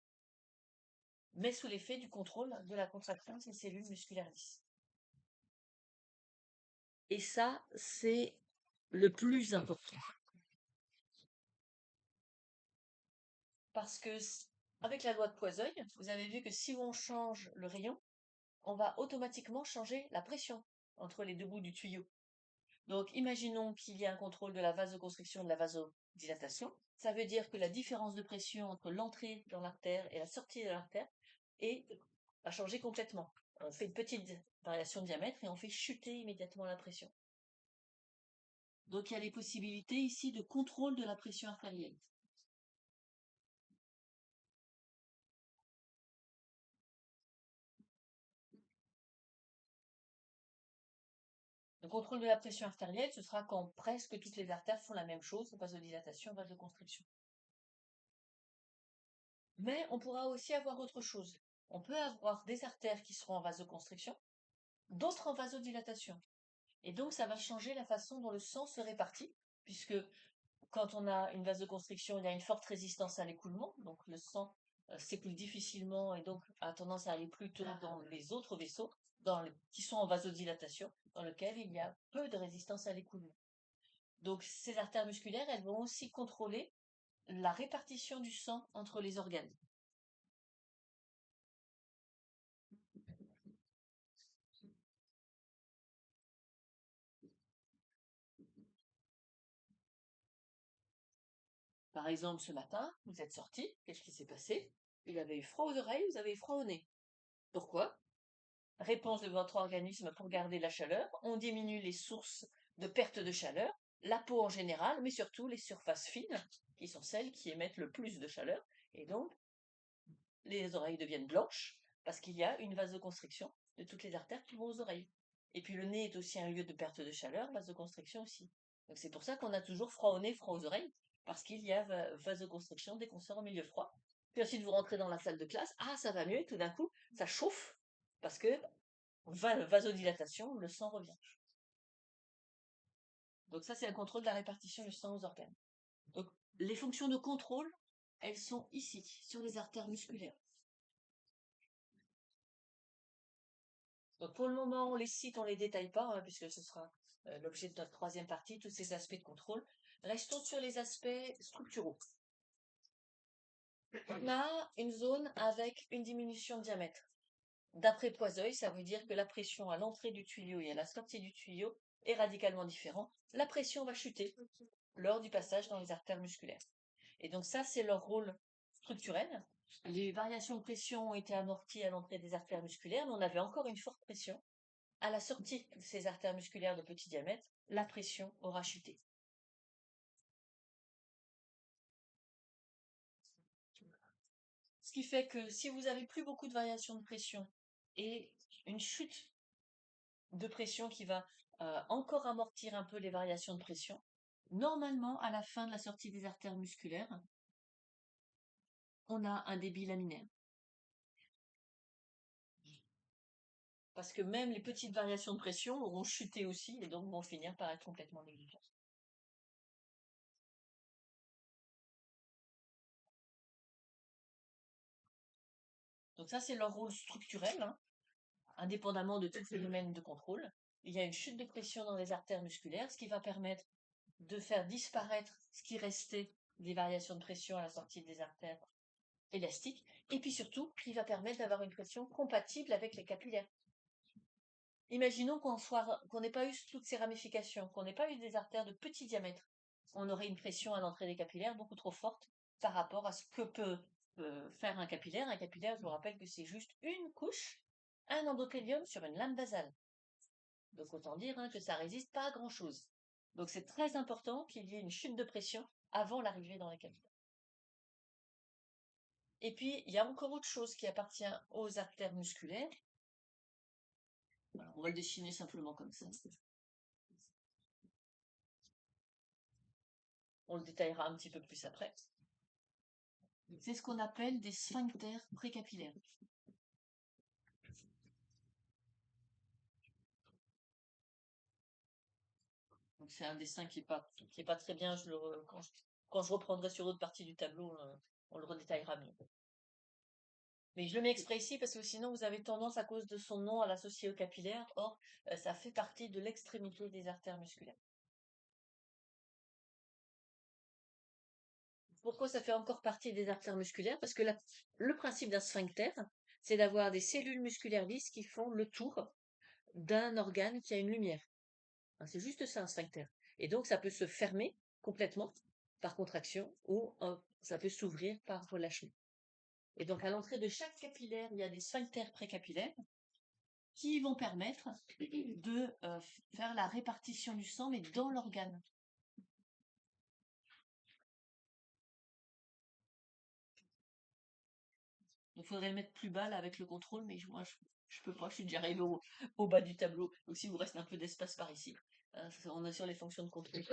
Speaker 1: mais sous l'effet du contrôle de la contraction de ces cellules musculaires lisses. Et ça, c'est le plus important. Parce que avec la loi de Poiseuille, vous avez vu que si on change le rayon, on va automatiquement changer la pression entre les deux bouts du tuyau. Donc, imaginons qu'il y a un contrôle de la vasoconstriction et de la vasodilatation. Ça veut dire que la différence de pression entre l'entrée dans l'artère et la sortie de l'artère a changé complètement. On fait une petite variation de diamètre et on fait chuter immédiatement la pression. Donc, il y a les possibilités ici de contrôle de la pression artérielle. Le contrôle de la pression artérielle, ce sera quand presque toutes les artères font la même chose, vasodilatation, vasoconstriction. Mais on pourra aussi avoir autre chose. On peut avoir des artères qui seront en vasoconstriction, d'autres en vasodilatation. Et donc, ça va changer la façon dont le sang se répartit, puisque quand on a une vasoconstriction, il y a une forte résistance à l'écoulement, donc le sang s'écoule difficilement et donc a tendance à aller plutôt dans les autres vaisseaux qui sont en vasodilatation, dans lesquels il y a peu de résistance à l'écoulement. Donc, ces artères musculaires, elles vont aussi contrôler la répartition du sang entre les organes. Par exemple, ce matin, vous êtes sorti, qu'est-ce qui s'est passé? Il avait eu froid aux oreilles, vous avez eu froid au nez. Pourquoi? Réponse de votre organisme pour garder la chaleur, on diminue les sources de perte de chaleur, la peau en général, mais surtout les surfaces fines, qui sont celles qui émettent le plus de chaleur, et donc les oreilles deviennent blanches, parce qu'il y a une vasoconstriction de toutes les artères qui vont aux oreilles. Et puis le nez est aussi un lieu de perte de chaleur, vasoconstriction aussi. Donc c'est pour ça qu'on a toujours froid au nez, froid aux oreilles, parce qu'il y a vasoconstriction dès qu'on sort au milieu froid. Puis ensuite vous rentrez dans la salle de classe, ah ça va mieux, et tout d'un coup ça chauffe, parce que vasodilatation, le sang revient. Donc ça c'est un contrôle de la répartition du sang aux organes. Donc les fonctions de contrôle, elles sont ici, sur les artères musculaires. Donc pour le moment, on les cite, on les détaille pas, hein, puisque ce sera l'objet de notre troisième partie, tous ces aspects de contrôle. Restons sur les aspects structuraux. On a une zone avec une diminution de diamètre. D'après Poiseuille, ça veut dire que la pression à l'entrée du tuyau et à la sortie du tuyau est radicalement différente. La pression va chuter lors du passage dans les artères musculaires. Et donc ça, c'est leur rôle structurel. Les variations de pression ont été amorties à l'entrée des artères musculaires, mais on avait encore une forte pression. À la sortie de ces artères musculaires de petit diamètre, la pression aura chuté. Ce qui fait que si vous avez plus beaucoup de variations de pression et une chute de pression qui va encore amortir un peu les variations de pression, normalement, à la fin de la sortie des artères musculaires, on a un débit laminaire. Parce que même les petites variations de pression auront chuté aussi et donc vont finir par être complètement négligeables. Donc ça, c'est leur rôle structurel, hein, indépendamment de tout phénomène de contrôle. Il y a une chute de pression dans les artères musculaires, ce qui va permettre de faire disparaître ce qui restait des variations de pression à la sortie des artères élastiques, et puis surtout, qui va permettre d'avoir une pression compatible avec les capillaires. Imaginons qu'on n'ait pas eu toutes ces ramifications, qu'on n'ait pas eu des artères de petit diamètre. On aurait une pression à l'entrée des capillaires beaucoup trop forte par rapport à ce que peut faire un capillaire. Un capillaire, je vous rappelle que c'est juste une couche, un endothélium sur une lame basale. Donc autant dire que ça résiste pas à grand-chose. Donc c'est très important qu'il y ait une chute de pression avant l'arrivée dans les capillaires. Et puis, il y a encore autre chose qui appartient aux artères musculaires. Alors, on va le dessiner simplement comme ça. On le détaillera un petit peu plus après. C'est ce qu'on appelle des sphincters précapillaires. Donc c'est un dessin qui est pas très bien. Quand je reprendrai sur d'autres parties du tableau, on le redétaillera mieux. Mais je le mets exprès ici parce que sinon vous avez tendance à cause de son nom à l'associer au capillaire. Or, ça fait partie de l'extrémité des artères musculaires. Pourquoi ça fait encore partie des artères musculaires? Parce que le principe d'un sphincter, c'est d'avoir des cellules musculaires lisses qui font le tour d'un organe qui a une lumière. C'est juste ça, un sphincter. Et donc, ça peut se fermer complètement par contraction ou ça peut s'ouvrir par relâchement. Et donc, à l'entrée de chaque capillaire, il y a des sphincters précapillaires qui vont permettre de faire la répartition du sang, mais dans l'organe. Il faudrait le mettre plus bas là avec le contrôle, mais moi je peux pas, je suis déjà arrivée au bas du tableau. Donc s'il vous reste un peu d'espace par ici, on est sur les fonctions de contrôle.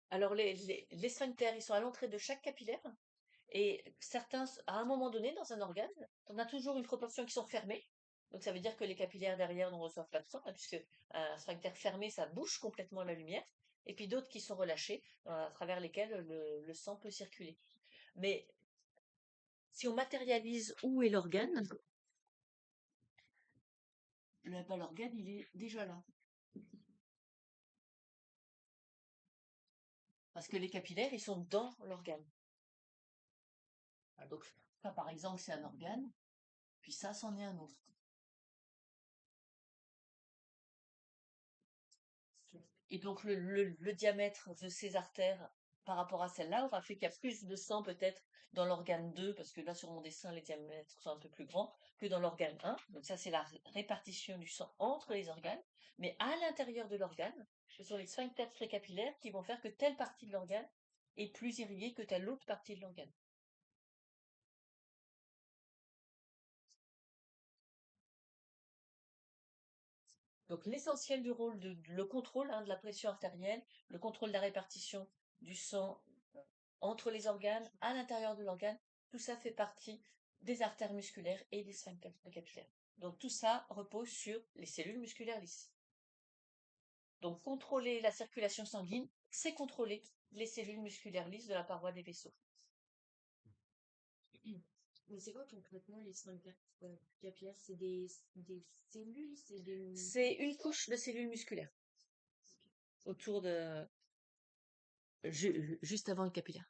Speaker 1: Alors les sphincters, ils sont à l'entrée de chaque capillaire, et certains, à un moment donné, dans un organe, on a toujours une proportion qui sont fermés. Donc ça veut dire que les capillaires derrière ne reçoivent pas de sang, puisque un sphincter fermé, ça bouche complètement la lumière. Et puis d'autres qui sont relâchés, à travers lesquels le sang peut circuler. Mais si on matérialise où est l'organe, l'organe, il est déjà là. Parce que les capillaires, ils sont dans l'organe. Donc, ça, par exemple, c'est un organe, puis ça, c'en est un autre. Et donc le diamètre de ces artères par rapport à celle-là aura fait qu'il y a plus de sang peut-être dans l'organe 2, parce que là sur mon dessin les diamètres sont un peu plus grands, que dans l'organe 1. Donc ça c'est la répartition du sang entre les organes. Mais à l'intérieur de l'organe, ce sont les sphincters précapillaires qui vont faire que telle partie de l'organe est plus irriguée que telle autre partie de l'organe. Donc l'essentiel du rôle le contrôle, hein, de la pression artérielle, le contrôle de la répartition du sang entre les organes, à l'intérieur de l'organe, tout ça fait partie des artères musculaires et des sphincters capillaires. Donc tout ça repose sur les cellules musculaires lisses. Donc contrôler la circulation sanguine, c'est contrôler les cellules musculaires lisses de la paroi des vaisseaux.
Speaker 2: Mais c'est quoi concrètement les sphincters capillaires? C'est des cellules, c'est des...
Speaker 1: C'est une couche de cellules musculaires autour de juste avant le capillaire.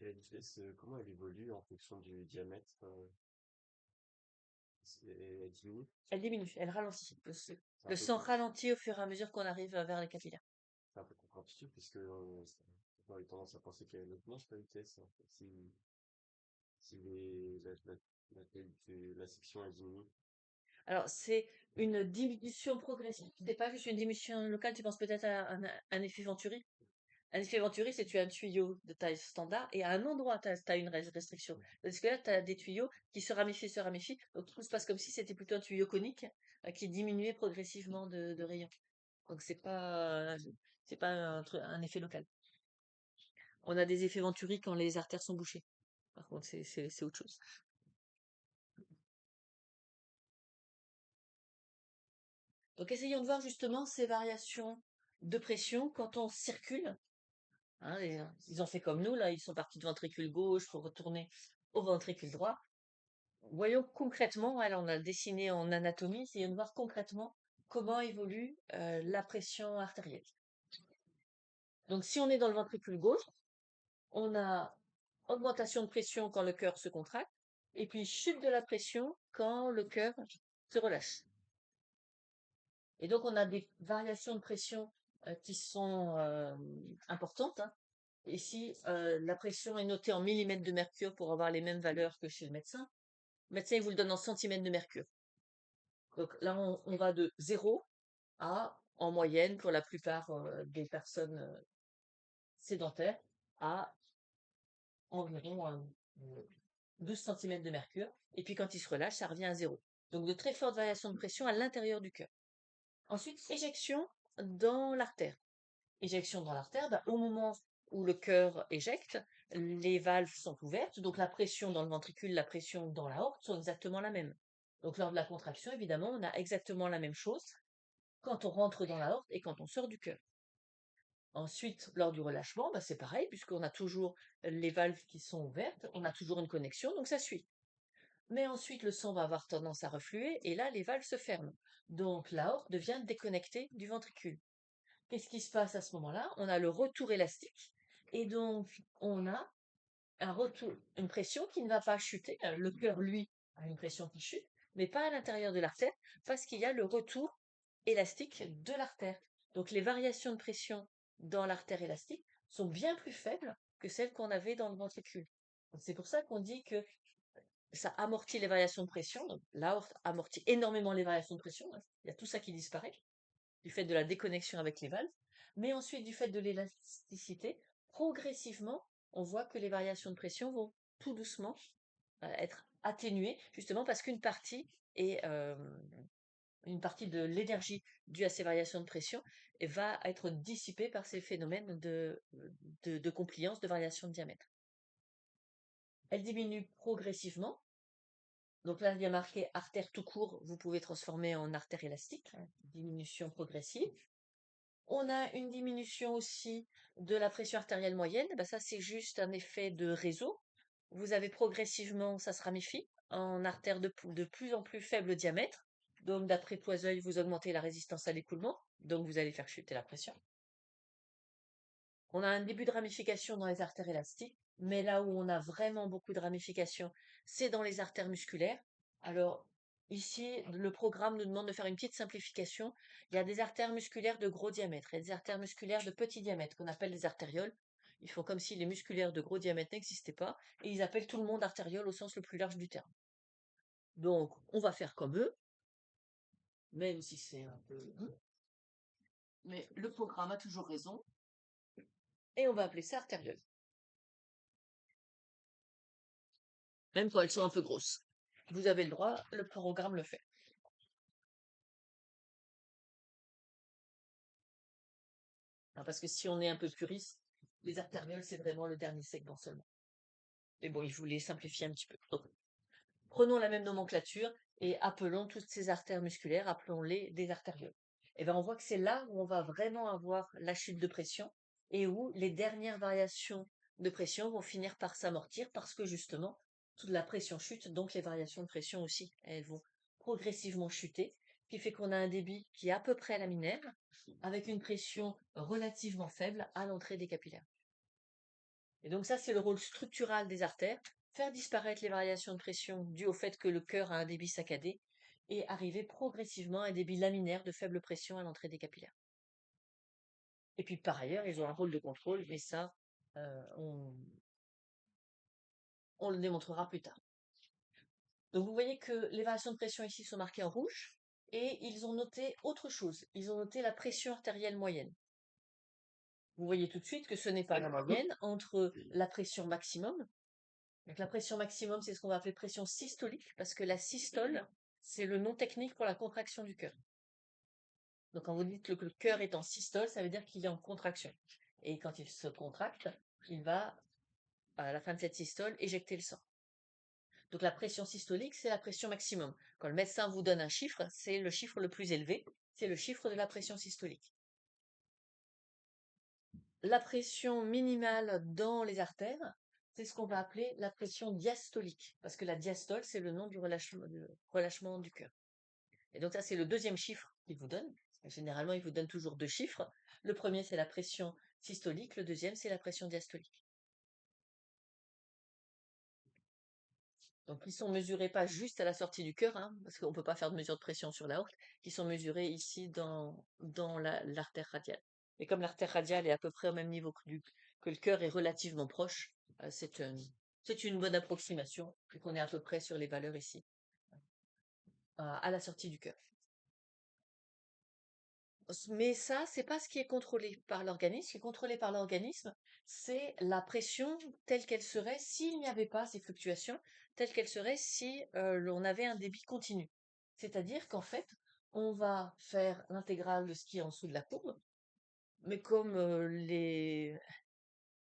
Speaker 3: Et la vitesse, comment elle évolue en fonction du diamètre elle diminue?
Speaker 1: Elle diminue, elle ralentit.
Speaker 3: C'est un
Speaker 1: Le
Speaker 3: peu,
Speaker 1: sang ralentit au fur et à mesure qu'on arrive vers les capillaires.
Speaker 3: c'est un peu contre-intuitif parce que on aurait tendance à penser qu'elle augmente la vitesse, hein, si la section elle diminue.
Speaker 1: Alors, c'est une diminution progressive. C'est pas juste une diminution locale. Tu penses peut-être à un effet Venturi. Un effet Venturi, c'est tu as un tuyau de taille standard et à un endroit, tu as une restriction. Parce que là, tu as des tuyaux qui se ramifient. Donc, tout se passe comme si c'était plutôt un tuyau conique qui diminuait progressivement de rayon. Donc, c'est pas un effet local. On a des effets Venturi quand les artères sont bouchées. Par contre, c'est autre chose. Donc, essayons de voir justement ces variations de pression quand on circule. Hein, ils ont fait comme nous, là, ils sont partis de ventricule gauche pour retourner au ventricule droit. Voyons concrètement, alors on a dessiné en anatomie, essayons de voir concrètement comment évolue la pression artérielle. Donc, si on est dans le ventricule gauche, on a augmentation de pression quand le cœur se contracte, et puis chute de la pression quand le cœur se relâche. Et donc, on a des variations de pression qui sont importantes, hein. Ici, la pression est notée en millimètres de mercure pour avoir les mêmes valeurs que chez le médecin. Le médecin, il vous le donne en centimètres de mercure. Donc là, on va de 0 à, en moyenne, pour la plupart des personnes sédentaires, à environ 12 centimètres de mercure. Et puis quand il se relâche, ça revient à 0. Donc de très fortes variations de pression à l'intérieur du cœur. Ensuite, éjection dans l'artère. Éjection dans l'artère, au moment où le cœur éjecte, les valves sont ouvertes, donc la pression dans le ventricule, la pression dans l'aorte sont exactement la même. Donc lors de la contraction, évidemment, on a exactement la même chose quand on rentre dans l'aorte et quand on sort du cœur. Ensuite, lors du relâchement, c'est pareil, puisqu'on a toujours les valves qui sont ouvertes, on a toujours une connexion, donc ça suit. Mais ensuite, le sang va avoir tendance à refluer, et là, les valves se ferment. Donc l'aorte devient déconnectée du ventricule. Qu'est-ce qui se passe à ce moment-là? On a le retour élastique, et donc on a un retour, une pression qui ne va pas chuter. Le cœur, lui, a une pression qui chute, mais pas à l'intérieur de l'artère, parce qu'il y a le retour élastique de l'artère. Donc les variations de pression dans l'artère élastique sont bien plus faibles que celles qu'on avait dans le ventricule. C'est pour ça qu'on dit que ça amortit les variations de pression. Donc l'aorte amortit énormément les variations de pression. Il y a tout ça qui disparaît du fait de la déconnexion avec les valves, mais ensuite du fait de l'élasticité, progressivement, on voit que les variations de pression vont tout doucement être atténuées, justement parce qu'une partie est une partie de l'énergie due à ces variations de pression va être dissipée par ces phénomènes de compliance, de variation de diamètre. Elle diminue progressivement. Donc là, il y a marqué artère tout court, vous pouvez transformer en artère élastique, diminution progressive. On a une diminution aussi de la pression artérielle moyenne. Ça, c'est juste un effet de réseau. Vous avez progressivement, ça se ramifie en artères de plus en plus faible diamètre. Donc, d'après Poiseuil, vous augmentez la résistance à l'écoulement. Donc, vous allez faire chuter la pression. On a un début de ramification dans les artères élastiques, mais là où on a vraiment beaucoup de ramifications, c'est dans les artères musculaires. Alors, ici, le programme nous demande de faire une petite simplification. Il y a des artères musculaires de gros diamètre et des artères musculaires de petit diamètre qu'on appelle les artérioles. Ils font comme si les musculaires de gros diamètre n'existaient pas et ils appellent tout le monde artériole au sens le plus large du terme. Donc, on va faire comme eux, même si c'est un peu... Mais le programme a toujours raison et on va appeler ça artériole, même quand elles sont un peu grosses. Vous avez le droit, le programme le fait. Hein, parce que si on est un peu puriste, les artérioles, c'est vraiment le dernier segment seulement. Mais bon, il voulait simplifier un petit peu. Donc, prenons la même nomenclature et appelons toutes ces artères musculaires, appelons-les des artérioles. Et bien, on voit que c'est là où on va vraiment avoir la chute de pression et où les dernières variations de pression vont finir par s'amortir parce que justement, toute la pression chute, donc les variations de pression aussi, elles vont progressivement chuter, ce qui fait qu'on a un débit qui est à peu près laminaire, avec une pression relativement faible à l'entrée des capillaires. Et donc ça, c'est le rôle structural des artères, faire disparaître les variations de pression dues au fait que le cœur a un débit saccadé et arriver progressivement à un débit laminaire de faible pression à l'entrée des capillaires. Et puis par ailleurs, ils ont un rôle de contrôle, mais ça, on le démontrera plus tard. Donc vous voyez que les variations de pression ici sont marquées en rouge, et ils ont noté autre chose. Ils ont noté la pression artérielle moyenne. Vous voyez tout de suite que ce n'est pas la moyenne entre la pression maximum. Donc la pression maximum, c'est ce qu'on va appeler pression systolique, parce que la systole, c'est le nom technique pour la contraction du cœur. Donc quand vous dites que le cœur est en systole, ça veut dire qu'il est en contraction. Et quand il se contracte, il va, à la fin de cette systole, éjecter le sang. Donc la pression systolique, c'est la pression maximum. Quand le médecin vous donne un chiffre, c'est le chiffre le plus élevé, c'est le chiffre de la pression systolique. La pression minimale dans les artères, c'est ce qu'on va appeler la pression diastolique, parce que la diastole, c'est le nom du relâchement du cœur. Et donc ça, c'est le deuxième chiffre qu'il vous donne. Généralement, il vous donne toujours deux chiffres. Le premier, c'est la pression systolique, le deuxième, c'est la pression diastolique. Donc, ils sont mesurés pas juste à la sortie du cœur, hein, parce qu'on ne peut pas faire de mesure de pression sur l'aorte, qui sont mesurés ici dans l'artère radiale. Et comme l'artère radiale est à peu près au même niveau que le cœur est relativement proche, c'est une bonne approximation, vu qu'on est à peu près sur les valeurs ici, à la sortie du cœur. Mais ça, c'est pas ce qui est contrôlé par l'organisme. Ce qui est contrôlé par l'organisme, c'est la pression telle qu'elle serait s'il n'y avait pas ces fluctuations, telle qu'elle serait si l'on avait un débit continu. C'est-à-dire qu'en fait, on va faire l'intégrale de ce qui est en dessous de la courbe, mais comme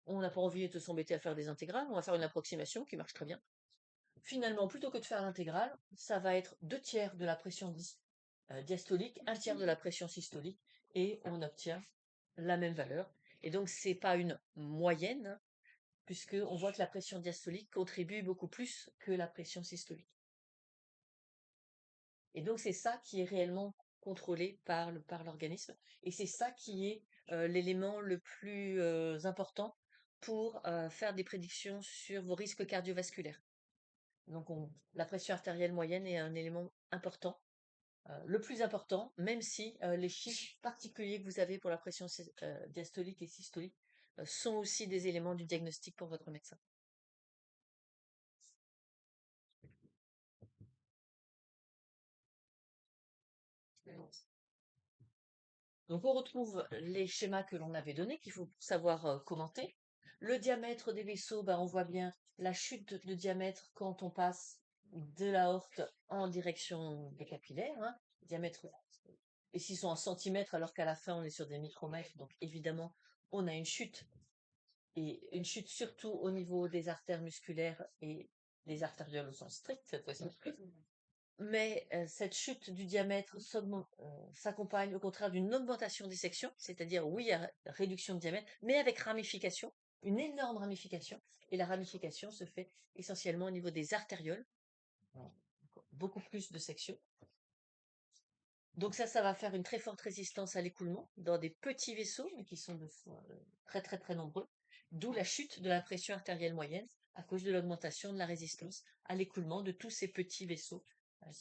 Speaker 1: on n'a pas envie de s'embêter à faire des intégrales, on va faire une approximation qui marche très bien. Finalement, plutôt que de faire l'intégrale, ça va être 2/3 de la pression diastolique, 1/3 de la pression systolique, et on obtient la même valeur. Et donc, c'est pas une moyenne, puisque on voit que la pression diastolique contribue beaucoup plus que la pression systolique. Et donc, c'est ça qui est réellement contrôlé par l'organisme, et c'est ça qui est l'élément le plus important pour faire des prédictions sur vos risques cardiovasculaires. Donc, la pression artérielle moyenne est un élément important, le plus important, même si les chiffres particuliers que vous avez pour la pression diastolique et systolique sont aussi des éléments du diagnostic pour votre médecin. Donc, on retrouve les schémas que l'on avait donnés, qu'il faut savoir commenter. Le diamètre des vaisseaux, on voit bien la chute de diamètre quand on passe de l'aorte en direction des capillaires. Hein. Diamètre, et s'ils sont en centimètres, alors qu'à la fin, on est sur des micromètres. Donc, évidemment, on a une chute. Et une chute surtout au niveau des artères musculaires et des artérioles au sens strict, cette fois-ci. Mais cette chute du diamètre s'accompagne au contraire d'une augmentation des sections, c'est-à-dire, oui, il y a réduction de diamètre, mais avec ramification, une énorme ramification. Et la ramification se fait essentiellement au niveau des artérioles, beaucoup plus de sections. Donc ça va faire une très forte résistance à l'écoulement dans des petits vaisseaux, mais qui sont de fois, très très très nombreux, d'où la chute de la pression artérielle moyenne à cause de l'augmentation de la résistance à l'écoulement de tous ces petits vaisseaux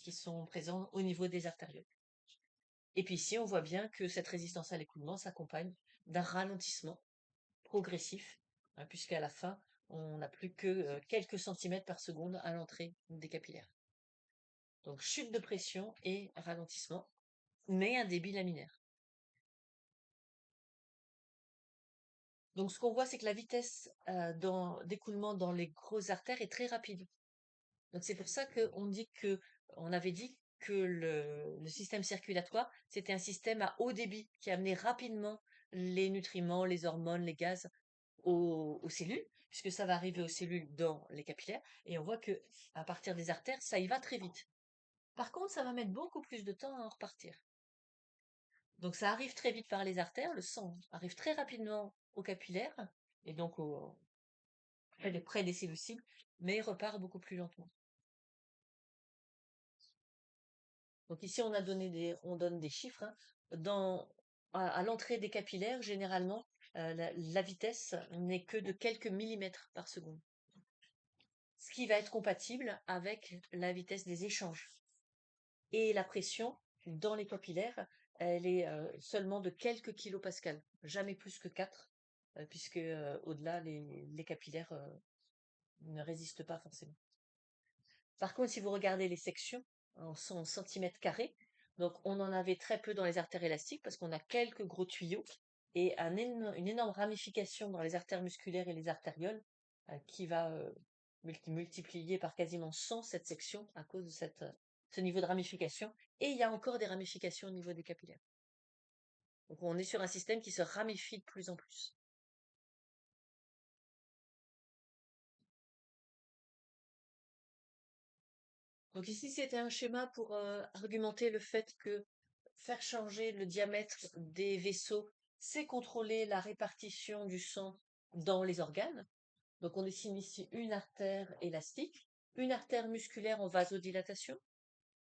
Speaker 1: qui sont présents au niveau des artérioles. Et puis ici, on voit bien que cette résistance à l'écoulement s'accompagne d'un ralentissement progressif, puisqu'à la fin, on n'a plus que quelques centimètres par seconde à l'entrée des capillaires. Donc chute de pression et ralentissement, mais un débit laminaire. Donc ce qu'on voit, c'est que la vitesse d'écoulement dans les grosses artères est très rapide. Donc c'est pour ça on avait dit que le système circulatoire, c'était un système à haut débit qui amenait rapidement les nutriments, les hormones, les gaz aux cellules, puisque ça va arriver aux cellules dans les capillaires, et on voit que à partir des artères, ça y va très vite. Par contre, ça va mettre beaucoup plus de temps à en repartir. Donc ça arrive très vite par les artères, le sang arrive très rapidement aux capillaires, et donc près des cellules cibles, mais il repart beaucoup plus lentement. Donc ici, on donne des chiffres, hein. À l'entrée des capillaires, généralement, la vitesse n'est que de quelques millimètres par seconde, ce qui va être compatible avec la vitesse des échanges. Et la pression dans les capillaires, elle est seulement de quelques kilopascales, jamais plus que 4, puisque au-delà, les capillaires ne résistent pas forcément. Par contre, si vous regardez les sections en centimètres carrés, donc on en avait très peu dans les artères élastiques parce qu'on a quelques gros tuyaux et une énorme ramification dans les artères musculaires et les artérioles qui va multiplier par quasiment 100 cette section à cause de ce niveau de ramification. Et il y a encore des ramifications au niveau des capillaires. Donc on est sur un système qui se ramifie de plus en plus. Donc ici, c'était un schéma pour argumenter le fait que faire changer le diamètre des vaisseaux, c'est contrôler la répartition du sang dans les organes. Donc on dessine ici une artère élastique, une artère musculaire en vasodilatation,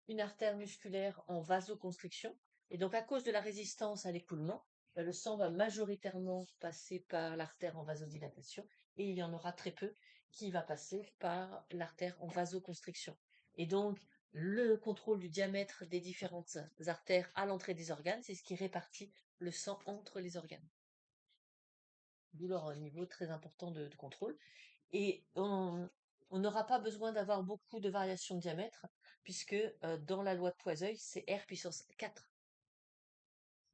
Speaker 1: une artère musculaire en vasoconstriction. Et donc à cause de la résistance à l'écoulement, le sang va majoritairement passer par l'artère en vasodilatation et il y en aura très peu qui va passer par l'artère en vasoconstriction. Et donc le contrôle du diamètre des différentes artères à l'entrée des organes, c'est ce qui répartit le sang entre les organes. D'où leur niveau très important de contrôle. Et on n'aura pas besoin d'avoir beaucoup de variations de diamètre, puisque dans la loi de Poiseuille, c'est R puissance 4.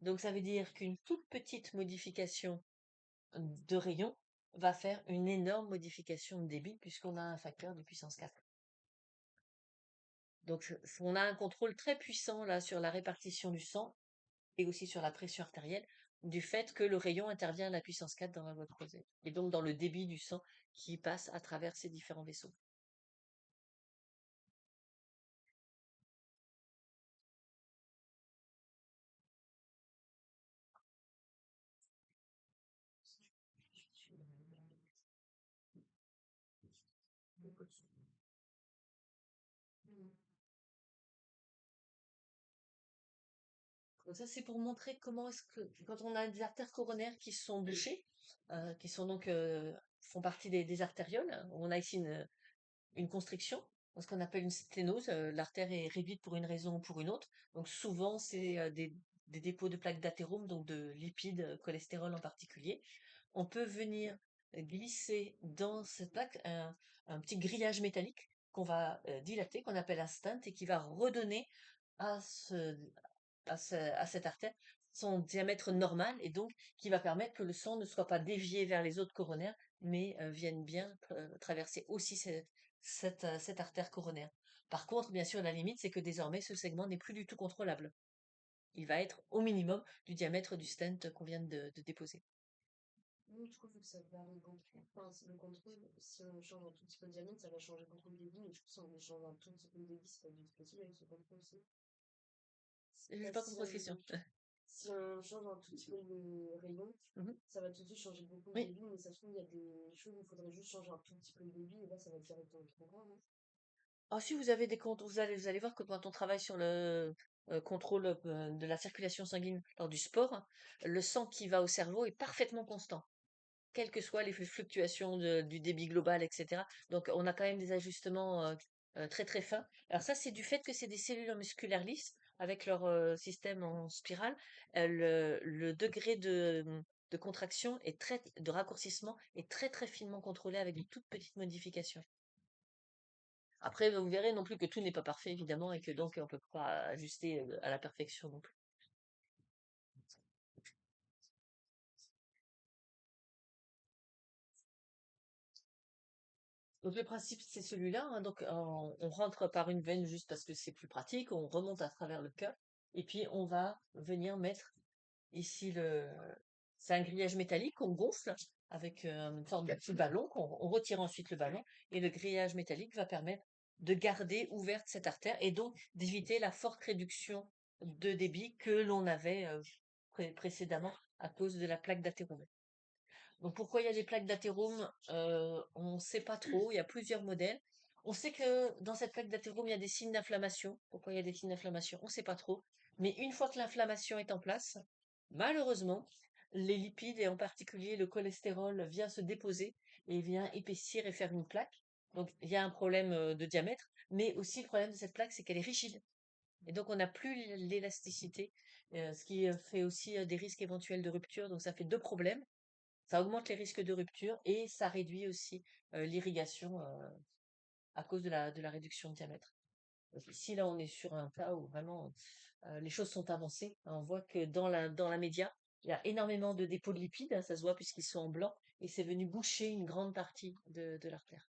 Speaker 1: Donc ça veut dire qu'une toute petite modification de rayon va faire une énorme modification de débit, puisqu'on a un facteur de puissance 4. Donc on a un contrôle très puissant là sur la répartition du sang et aussi sur la pression artérielle, du fait que le rayon intervient à la puissance 4 dans la loi de Poiseuille, et donc dans le débit du sang qui passe à travers ces différents vaisseaux. Donc ça, c'est pour montrer comment est-ce que, quand on a des artères coronaires qui sont bouchées, qui sont donc font partie des artérioles, on a ici une constriction, ce qu'on appelle une sténose. L'artère est réduite pour une raison ou pour une autre. Donc souvent, c'est des dépôts de plaques d'athérome, donc de lipides, cholestérol en particulier. On peut venir glisser dans cette plaque un petit grillage métallique qu'on va dilater, qu'on appelle un stent, et qui va redonner à cette artère son diamètre normal, et donc qui va permettre que le sang ne soit pas dévié vers les autres coronaires, mais vienne bien traverser aussi cette artère coronaire. Par contre, bien sûr, la limite, c'est que désormais, ce segment n'est plus du tout contrôlable. Il va être au minimum du diamètre du stent qu'on vient de déposer.
Speaker 2: Moi, je trouve que ça varie beaucoup. Enfin, le contrôle, si on change un tout petit peu de diamètre, ça va changer beaucoup de débit, mais je trouve que si on change un tout petit peu de débit, c'est pas du tout possible avec ce contrôle aussi.
Speaker 1: Je n'ai pas compris votre question.
Speaker 2: Si on change un tout petit peu le rayon, ça va tout de suite changer beaucoup de
Speaker 1: Oui.
Speaker 2: débit, mais ça se trouve, il y a des choses où il faudrait juste changer un tout petit peu de débit, et là, ça va directement trop grand, non?
Speaker 1: Ah, si vous avez des comptes, vous allez voir que quand on travaille sur contrôle de la circulation sanguine lors du sport, le sang qui va au cerveau est parfaitement constant, quelles que soient les fluctuations du débit global, etc. Donc, on a quand même des ajustements très très fins. Alors ça, c'est du fait que c'est des cellules musculaires lisses avec leur système en spirale. Le degré de contraction est de raccourcissement est très très finement contrôlé avec de toutes petites modifications. Après, vous verrez non plus que tout n'est pas parfait, évidemment, et que donc on peut pas ajuster à la perfection non plus. Donc le principe, c'est celui-là, hein. Donc on rentre par une veine juste parce que c'est plus pratique, on remonte à travers le cœur, et puis on va venir mettre ici c'est un grillage métallique qu'on gonfle avec une sorte de petit ballon, on retire ensuite le ballon, et le grillage métallique va permettre de garder ouverte cette artère et donc d'éviter la forte réduction de débit que l'on avait précédemment à cause de la plaque d'athérome. Donc pourquoi il y a des plaques d'athérome, on ne sait pas trop, il y a plusieurs modèles. On sait que dans cette plaque d'athérome, il y a des signes d'inflammation. Pourquoi il y a des signes d'inflammation, on ne sait pas trop. Mais une fois que l'inflammation est en place, malheureusement, les lipides et en particulier le cholestérol vient se déposer et vient épaissir et faire une plaque. Donc il y a un problème de diamètre, mais aussi le problème de cette plaque, c'est qu'elle est rigide. Et donc on n'a plus l'élasticité, ce qui fait aussi des risques éventuels de rupture. Donc ça fait deux problèmes. Ça augmente les risques de rupture et ça réduit aussi l'irrigation à cause de la réduction de diamètre. Donc ici, là, on est sur un cas où vraiment les choses sont avancées. On voit que dans la média, il y a énormément de dépôts de lipides, hein, ça se voit puisqu'ils sont en blanc, et c'est venu boucher une grande partie de l'artère.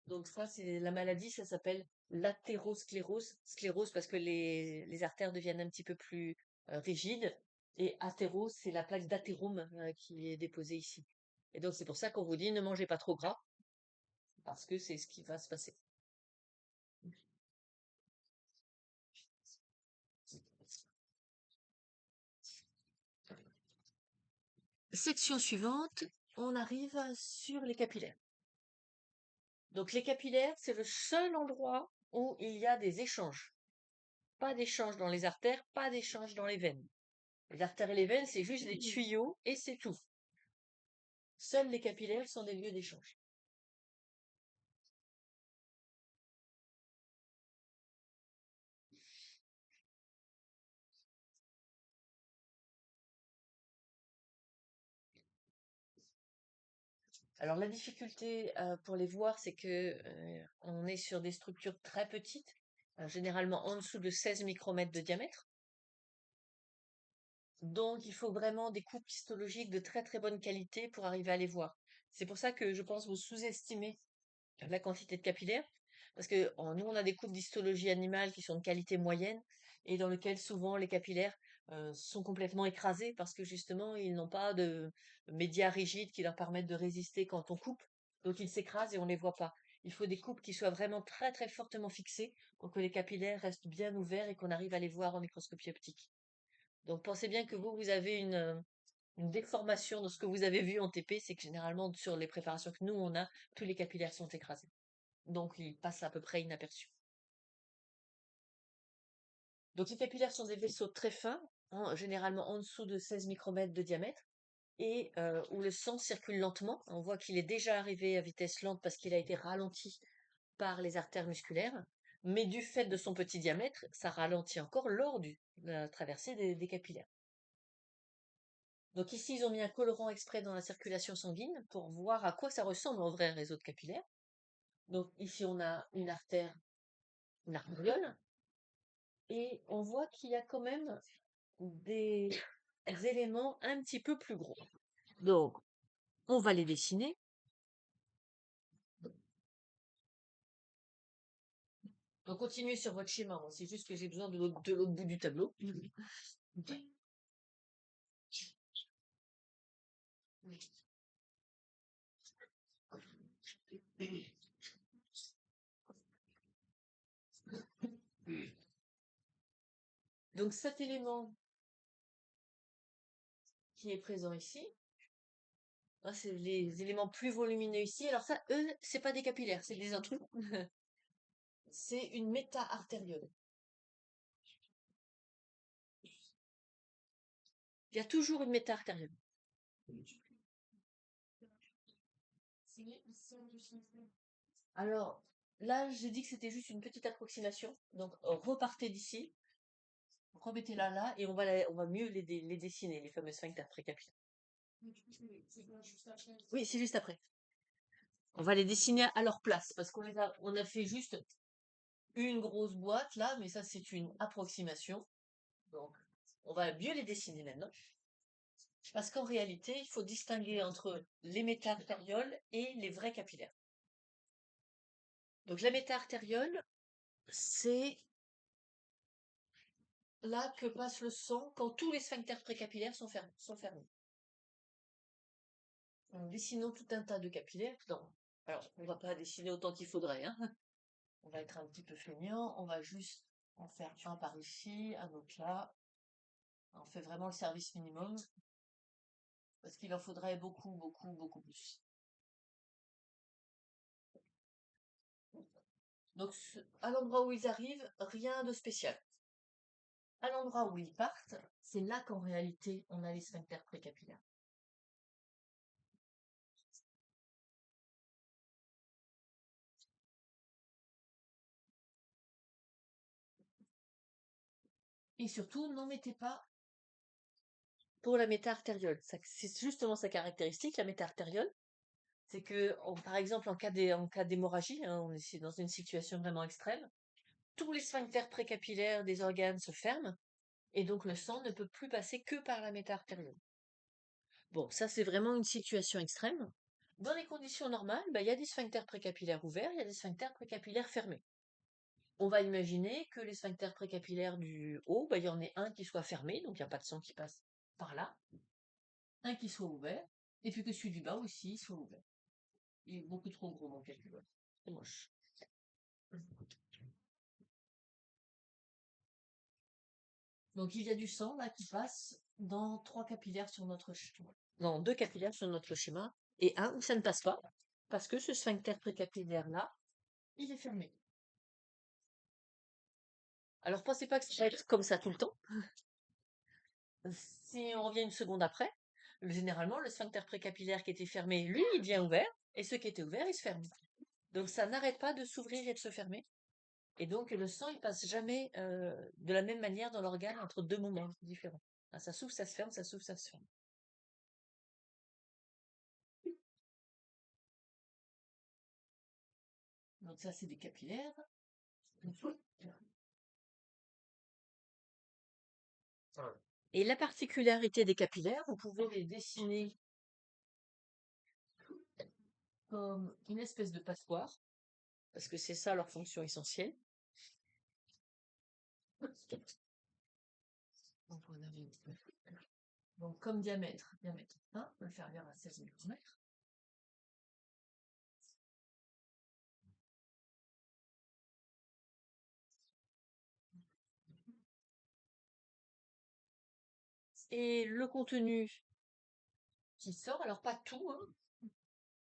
Speaker 1: Donc ça, c'est la maladie, ça s'appelle l'athérosclérose. Sclérose parce que les artères deviennent un petit peu plus rigides. Et athérose, c'est la plaque d'athérome qui est déposée ici. Et donc c'est pour ça qu'on vous dit ne mangez pas trop gras, parce que c'est ce qui va se passer. Section suivante, on arrive sur les capillaires. Donc les capillaires, c'est le seul endroit où il y a des échanges. Pas d'échange dans les artères, pas d'échange dans les veines. Les artères et les veines, c'est juste des tuyaux et c'est tout. Seuls les capillaires sont des lieux d'échange. Alors la difficulté pour les voir, c'est que on est sur des structures très petites, généralement en dessous de 16 micromètres de diamètre. Donc il faut vraiment des coupes histologiques de très très bonne qualité pour arriver à les voir. C'est pour ça que je pense vous sous-estimez la quantité de capillaires, parce que nous on a des coupes d'histologie animale qui sont de qualité moyenne et dans lesquelles souvent les capillaires sont complètement écrasés parce que justement ils n'ont pas de médias rigides qui leur permettent de résister quand on coupe, donc ils s'écrasent et on les voit pas. Il faut des coupes qui soient vraiment très très fortement fixées pour que les capillaires restent bien ouverts et qu'on arrive à les voir en microscopie optique. Donc pensez bien que vous avez une déformation de ce que vous avez vu en TP, c'est que généralement sur les préparations que nous on a, tous les capillaires sont écrasés. Donc ils passent à peu près inaperçus. Donc les capillaires sont des vaisseaux très fins, hein, généralement en dessous de 16 micromètres de diamètre, et où le sang circule lentement. On voit qu'il est déjà arrivé à vitesse lente parce qu'il a été ralenti par les artères musculaires, mais du fait de son petit diamètre, ça ralentit encore lors de la traversée des capillaires. Donc ici, ils ont mis un colorant exprès dans la circulation sanguine pour voir à quoi ça ressemble en vrai réseau de capillaires. Donc ici, on a une artériole, et on voit qu'il y a quand même des éléments un petit peu plus gros. Donc, on va les dessiner. Donc, continuez sur votre schéma, hein. C'est juste que j'ai besoin de l'autre bout du tableau. Donc, cet élément qui est présent ici, hein, c'est les éléments plus volumineux ici. Alors ça, eux, c'est pas des capillaires, c'est des intrus. c'est une méta-artériole. Il y a toujours une méta-artériole. Alors, là, j'ai dit que c'était juste une petite approximation. Donc, repartez d'ici, remettez-la là, et on va mieux les dessiner, les fameux sphincters précapillaires. Oui, c'est juste après. On va les dessiner à leur place, parce on a fait juste une grosse boîte là, mais ça c'est une approximation. Donc, on va mieux les dessiner maintenant. Parce qu'en réalité, il faut distinguer entre les méta-artérioles et les vrais capillaires. Donc, la méta-artériole, c'est là que passe le sang quand tous les sphincters précapillaires sont fermés. Dessinons tout un tas de capillaires. Non. Alors, on va pas dessiner autant qu'il faudrait, hein. On va être un petit peu feignant. On va juste en faire un par ici, un autre là. On fait vraiment le service minimum. Parce qu'il en faudrait beaucoup, beaucoup, beaucoup plus. Donc, à l'endroit où ils arrivent, rien de spécial. À l'endroit où ils partent, c'est là qu'en réalité, on a les sphincters précapillaires. Et surtout, n'en mettez pas pour la méta-artériole. C'est justement sa caractéristique, la méta-artériole. C'est que, par exemple, en cas d'hémorragie, hein, on est dans une situation vraiment extrême, tous les sphincters précapillaires des organes se ferment, et donc le sang ne peut plus passer que par la méta-artériole. Bon, ça c'est vraiment une situation extrême. Dans les conditions normales, il y a des sphincters précapillaires ouverts, il y a des sphincters précapillaires fermés. On va imaginer que les sphincters précapillaires du haut, il y en ait un qui soit fermé, donc il n'y a pas de sang qui passe par là, un qui soit ouvert, et puis que celui du bas aussi soit ouvert. Il est beaucoup trop gros mon calcul. C'est moche. Donc il y a du sang là qui passe dans trois capillaires sur notre schéma. Non, deux capillaires sur notre schéma, et un où ça ne passe pas, parce que ce sphincter précapillaire là, il est fermé. Alors pensez pas que ça va être comme ça tout le temps. Si on revient une seconde après, généralement le sphincter précapillaire qui était fermé, lui, il devient ouvert, et ceux qui étaient ouverts, ils se ferment. Donc ça n'arrête pas de s'ouvrir et de se fermer. Et donc le sang, il passe jamais de la même manière dans l'organe entre deux moments différents. Ah, ça s'ouvre, ça se ferme, ça s'ouvre, ça se ferme. Donc ça, c'est des capillaires. Et la particularité des capillaires, vous pouvez les dessiner comme une espèce de passoire, parce que c'est ça leur fonction essentielle. Donc comme diamètre 1, on peut le faire à 16 micromètres. Et le contenu qui sort, alors pas tout, hein,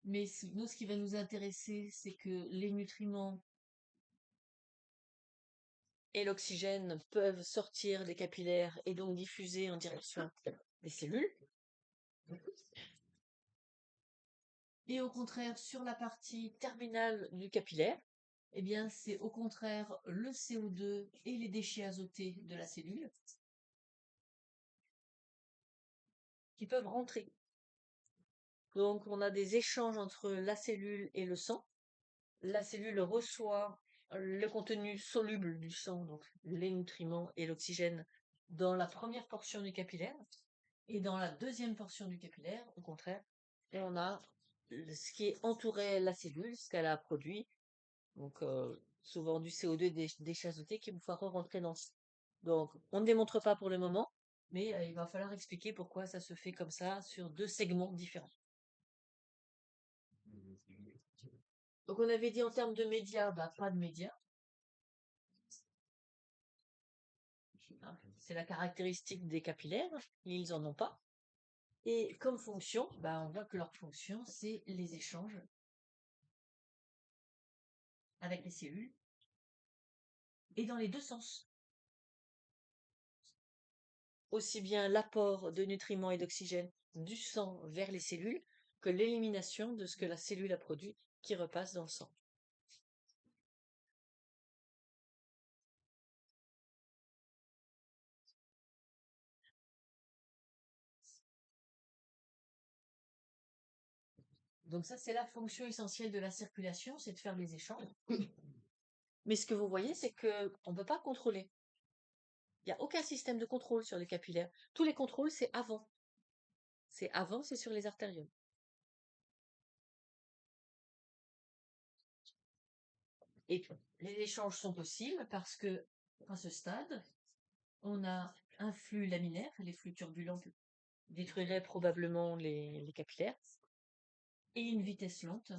Speaker 1: mais nous, ce qui va nous intéresser, c'est que les nutriments et l'oxygène peuvent sortir des capillaires et donc diffuser en direction des cellules. Et au contraire, sur la partie terminale du capillaire, eh bien, c'est au contraire le CO2 et les déchets azotés de la cellule qui peuvent rentrer. Donc, on a des échanges entre la cellule et le sang. La cellule reçoit le contenu soluble du sang, donc les nutriments et l'oxygène, dans la première portion du capillaire. Et dans la deuxième portion du capillaire, au contraire, on a ce qui entourait la cellule, ce qu'elle a produit, donc souvent du CO2 et des déchets azotés qui vont pouvoir rentrer dans le sang. Donc, on ne démontre pas pour le moment, mais il va falloir expliquer pourquoi ça se fait comme ça sur deux segments différents. Donc, on avait dit en termes de médias, pas de médias. C'est la caractéristique des capillaires, ils en ont pas. Et comme fonction, on voit que leur fonction, c'est les échanges avec les cellules et dans les deux sens. Aussi bien l'apport de nutriments et d'oxygène du sang vers les cellules que l'élimination de ce que la cellule a produit qui repasse dans le sang. Donc ça, c'est la fonction essentielle de la circulation, c'est de faire les échanges. Mais ce que vous voyez, c'est que on ne peut pas contrôler. Il n'y a aucun système de contrôle sur les capillaires. Tous les contrôles, c'est avant. C'est sur les artérioles. Et les échanges sont possibles parce que, à ce stade, on a un flux laminaire, les flux turbulents détruiraient probablement les capillaires, et une vitesse lente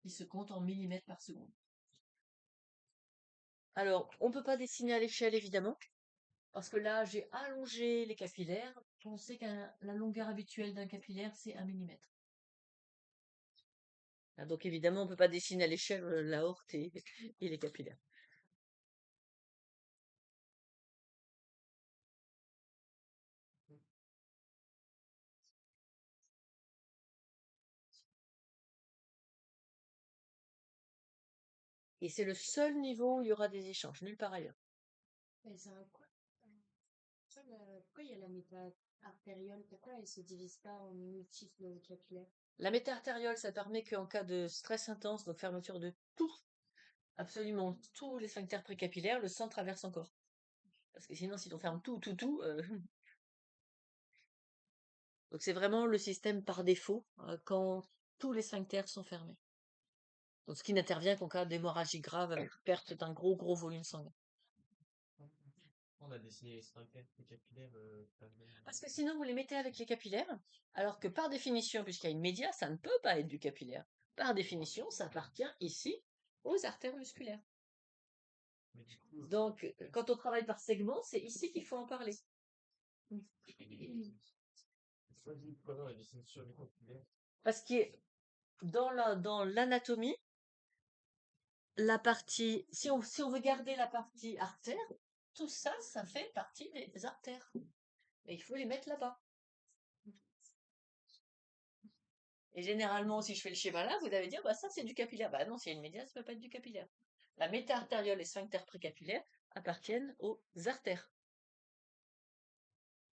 Speaker 1: qui se compte en millimètres par seconde. Alors, on ne peut pas dessiner à l'échelle, évidemment, parce que là, j'ai allongé les capillaires. On sait que la longueur habituelle d'un capillaire, c'est 1 millimètre. Donc, évidemment, on ne peut pas dessiner à l'échelle l'aorte et les capillaires. Et c'est le seul niveau où il y aura des échanges, nulle part ailleurs.
Speaker 2: Et c'est un quoi? Pourquoi il y a la méta-artériole? Pourquoi elle se divise pas en multiples capillaires?
Speaker 1: La méta-artériole, ça permet qu'en cas de stress intense, donc fermeture de tout, absolument tous les sphincters précapillaires, le sang traverse encore. Parce que sinon, si on ferme tout, donc c'est vraiment le système par défaut quand tous les sphincters sont fermés. Donc ce qui n'intervient qu'en cas d'hémorragie grave avec perte d'un gros volume sanguin.
Speaker 3: On a dessiné les sphincters capillaires.
Speaker 1: Parce que sinon, vous les mettez avec les capillaires, alors que par définition, puisqu'il y a une média, ça ne peut pas être du capillaire. Par définition, ça appartient ici aux artères musculaires.
Speaker 3: Mais du coup,
Speaker 1: Donc, quand on travaille par segment, c'est ici qu'il faut en parler.
Speaker 3: pourquoi on a dessiné sur les capillaires?
Speaker 1: Parce que dans l'anatomie, la partie, si on veut garder la partie artère, tout ça, ça fait partie des artères. Et il faut les mettre là-bas. Et généralement, si je fais le schéma là, vous allez dire, bah ça c'est du capillaire. Bah non, s'il y a une média, ça peut pas être du capillaire. La méta-artériole et sphincter précapillaire appartiennent aux artères.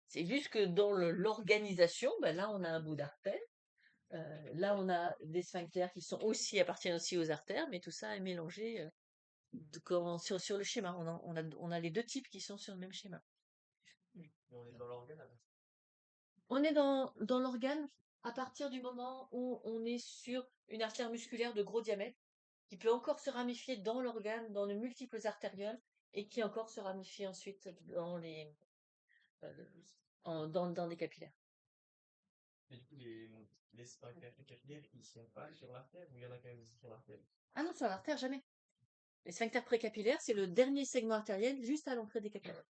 Speaker 1: C'est juste que dans l'organisation, bah là on a un bout d'artère. Là on a des sphincters qui appartiennent aussi aux artères, mais tout ça est mélangé sur le schéma. On a les deux types qui sont sur le même schéma.
Speaker 3: Mais on est dans l'organe après.
Speaker 1: On est dans l'organe à partir du moment où on est sur une artère musculaire de gros diamètre qui peut encore se ramifier dans l'organe, dans de multiples artérioles, et qui encore se ramifie ensuite dans dans des capillaires.
Speaker 3: Mais du coup, les sphincters capillaires, ils sont pas sur l'artère ou il y en a quand même sur l'artère?
Speaker 1: Ah non, sur l'artère, jamais. Les sphincters précapillaires, c'est le dernier segment artériel juste à l'entrée des capillaires.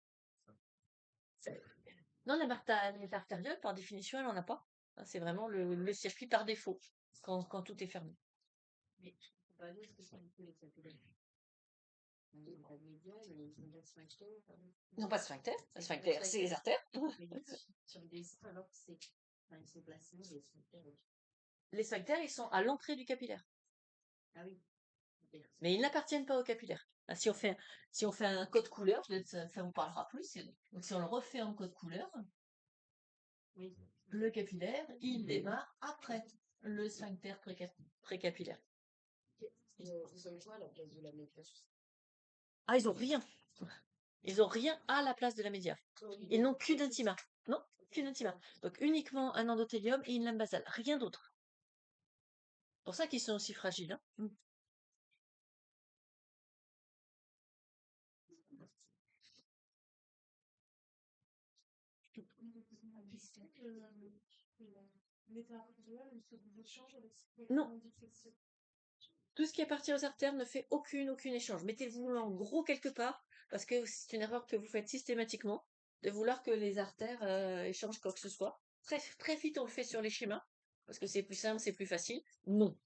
Speaker 1: Non, les artérioles, par définition, elle n'en a pas. C'est vraiment le circuit par défaut, quand tout est fermé.
Speaker 2: Mais je comprends pas bien ce que c'est un peu les capillaires. On n'a pas de média, mais ils ont des sphincters.
Speaker 1: Ils n'ont pas de sphincter. Le sphincter, c'est les artères.
Speaker 2: Mais sur le dessin, alors que c'est. Enfin, ils sont placés, les sphincters.
Speaker 1: Les sphincters, ils sont à l'entrée du capillaire.
Speaker 2: Ah oui.
Speaker 1: Mais ils n'appartiennent pas au capillaire. Là, si on fait un code couleur, ça vous parlera plus. Donc, si on le refait en code couleur,
Speaker 2: Oui.
Speaker 1: le capillaire, il démarre après le sphincter précapillaire.
Speaker 2: Ils ont quoi à la place de la média?
Speaker 1: Ah, ils ont rien. Ils ont rien à la place de la média. Ils n'ont qu'une intima. Non, qu'une intima. Donc uniquement un endothélium et une lame basale. Rien d'autre. C'est pour ça qu'ils sont aussi fragiles. Hein. Non. Tout ce qui appartient aux artères ne fait aucun échange. Mettez-vous en gros quelque part, parce que c'est une erreur que vous faites systématiquement, de vouloir que les artères échangent quoi que ce soit. Très, très vite, on le fait sur les schémas, parce que c'est plus simple, c'est plus facile. Non.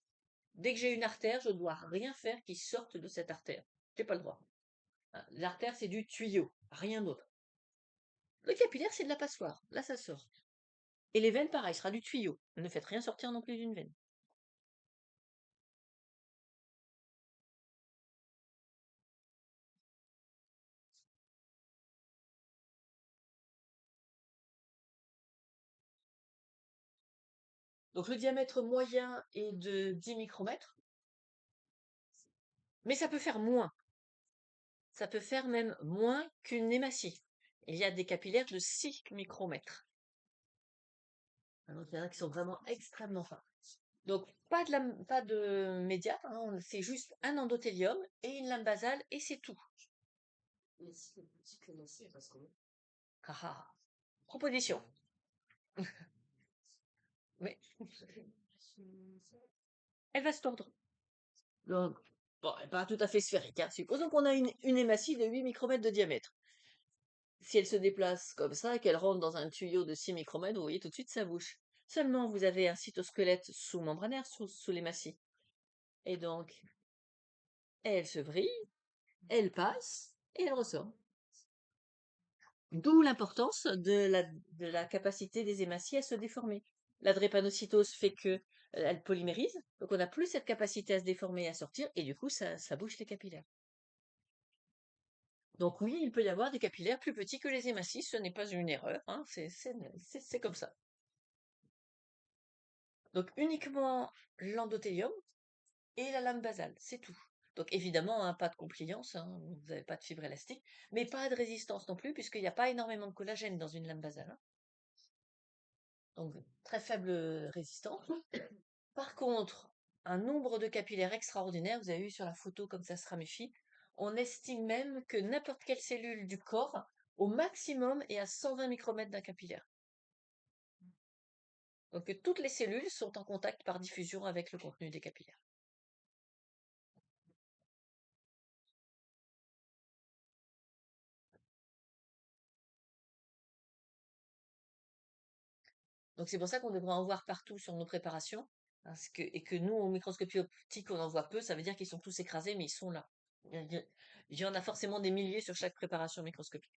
Speaker 1: Dès que j'ai une artère, je ne dois rien faire qui sorte de cette artère. J'ai pas le droit. Hein, l'artère, c'est du tuyau, rien d'autre. Le capillaire, c'est de la passoire. Là, ça sort. Et les veines, pareil, ce sera du tuyau. Ne faites rien sortir non plus d'une veine. Donc le diamètre moyen est de 10 micromètres, mais ça peut faire moins. Ça peut faire même moins qu'une hématie. Il y a des capillaires de 6 micromètres. Donc il y en a qui sont vraiment extrêmement fins. Donc pas de médias, hein, c'est juste un endothélium et une lame basale et c'est tout.
Speaker 2: Mais si le petit clémency, elle passe comment?
Speaker 1: Ah ah. Proposition. Oui, elle va se tordre. Donc, bon, elle n'est pas tout à fait sphérique, hein. Supposons qu'on a une hématie de 8 micromètres de diamètre. Si elle se déplace comme ça et qu'elle rentre dans un tuyau de 6 micromètres, vous voyez tout de suite sa bouche. Seulement, vous avez un cytosquelette sous-membranaire sous l'hématie. Et donc, elle se vrille, elle passe et elle ressort. D'où l'importance de la capacité des hématies à se déformer. La drépanocytose fait que elle polymérise, donc on n'a plus cette capacité à se déformer et à sortir, et du coup, ça bouche les capillaires. Donc oui, il peut y avoir des capillaires plus petits que les hématies, ce n'est pas une erreur, hein, c'est comme ça. Donc uniquement l'endothélium et la lame basale, c'est tout. Donc évidemment, hein, pas de compliance, hein, vous n'avez pas de fibre élastique, mais pas de résistance non plus, puisqu'il n'y a pas énormément de collagène dans une lame basale, hein. Donc très faible résistance. Par contre, un nombre de capillaires extraordinaire, vous avez vu sur la photo comme ça se ramifie, on estime même que n'importe quelle cellule du corps, au maximum, est à 120 micromètres d'un capillaire. Donc toutes les cellules sont en contact par diffusion avec le contenu des capillaires. Donc c'est pour ça qu'on devrait en voir partout sur nos préparations, et que nous, au microscopie optique, on en voit peu, ça veut dire qu'ils sont tous écrasés, mais ils sont là. Il y en a forcément des milliers sur chaque préparation microscopique.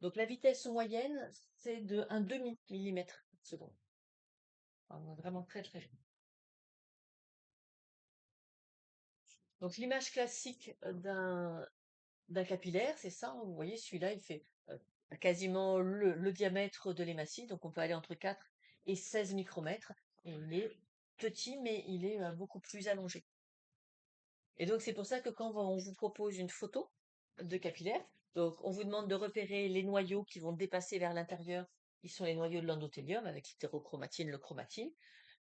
Speaker 1: Donc la vitesse moyenne, c'est de un demi-millimètre seconde. Enfin, vraiment très très vite. Donc l'image classique d'un capillaire, c'est ça, hein. Vous voyez, celui-là, il fait quasiment le diamètre de l'hématie, donc on peut aller entre 4 et 16 micromètres. Et il est petit, mais il est beaucoup plus allongé. Et donc c'est pour ça que quand on vous propose une photo de capillaire, donc on vous demande de repérer les noyaux qui vont dépasser vers l'intérieur, qui sont les noyaux de l'endothélium avec l'hétérochromatine, le chromatine,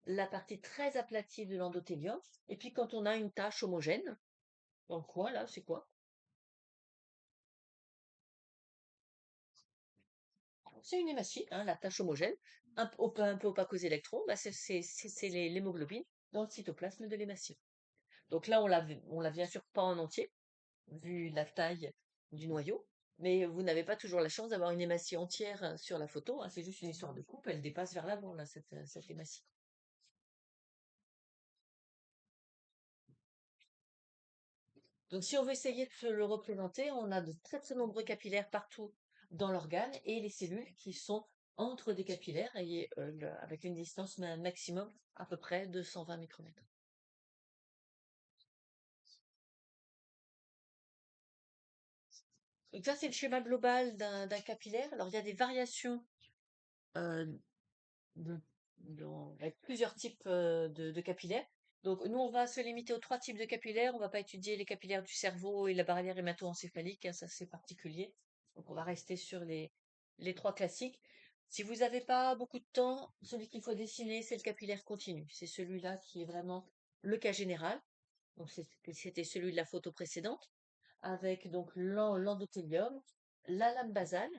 Speaker 1: la partie très aplatie de l'endothélium, et puis quand on a une tache homogène, dans le coin là, c'est quoi? C'est une hématie, hein, la tache homogène, un peu opaque aux électrons, bah c'est l'hémoglobine dans le cytoplasme de l'hématie. Donc là, on l'a bien sûr pas en entier, vu la taille du noyau, mais vous n'avez pas toujours la chance d'avoir une hématie entière sur la photo, hein, c'est juste une histoire de coupe, elle dépasse vers l'avant, là, cette hématie. Donc si on veut essayer de se le représenter, on a de très très nombreux capillaires partout dans l'organe et les cellules qui sont entre des capillaires et avec une distance maximum à peu près de 120 micromètres. Donc ça c'est le schéma global d'un capillaire. Alors il y a des variations euh, de- avec plusieurs types de capillaires. Donc nous on va se limiter aux 3 types de capillaires. On va pas étudier les capillaires du cerveau et la barrière hémato-encéphalique, hein, ça c'est particulier. Donc on va rester sur les 3 classiques. Si vous n'avez pas beaucoup de temps, celui qu'il faut dessiner, c'est le capillaire continu. C'est celui-là qui est vraiment le cas général. Donc c'était celui de la photo précédente, avec donc l'endothélium, la lame basale.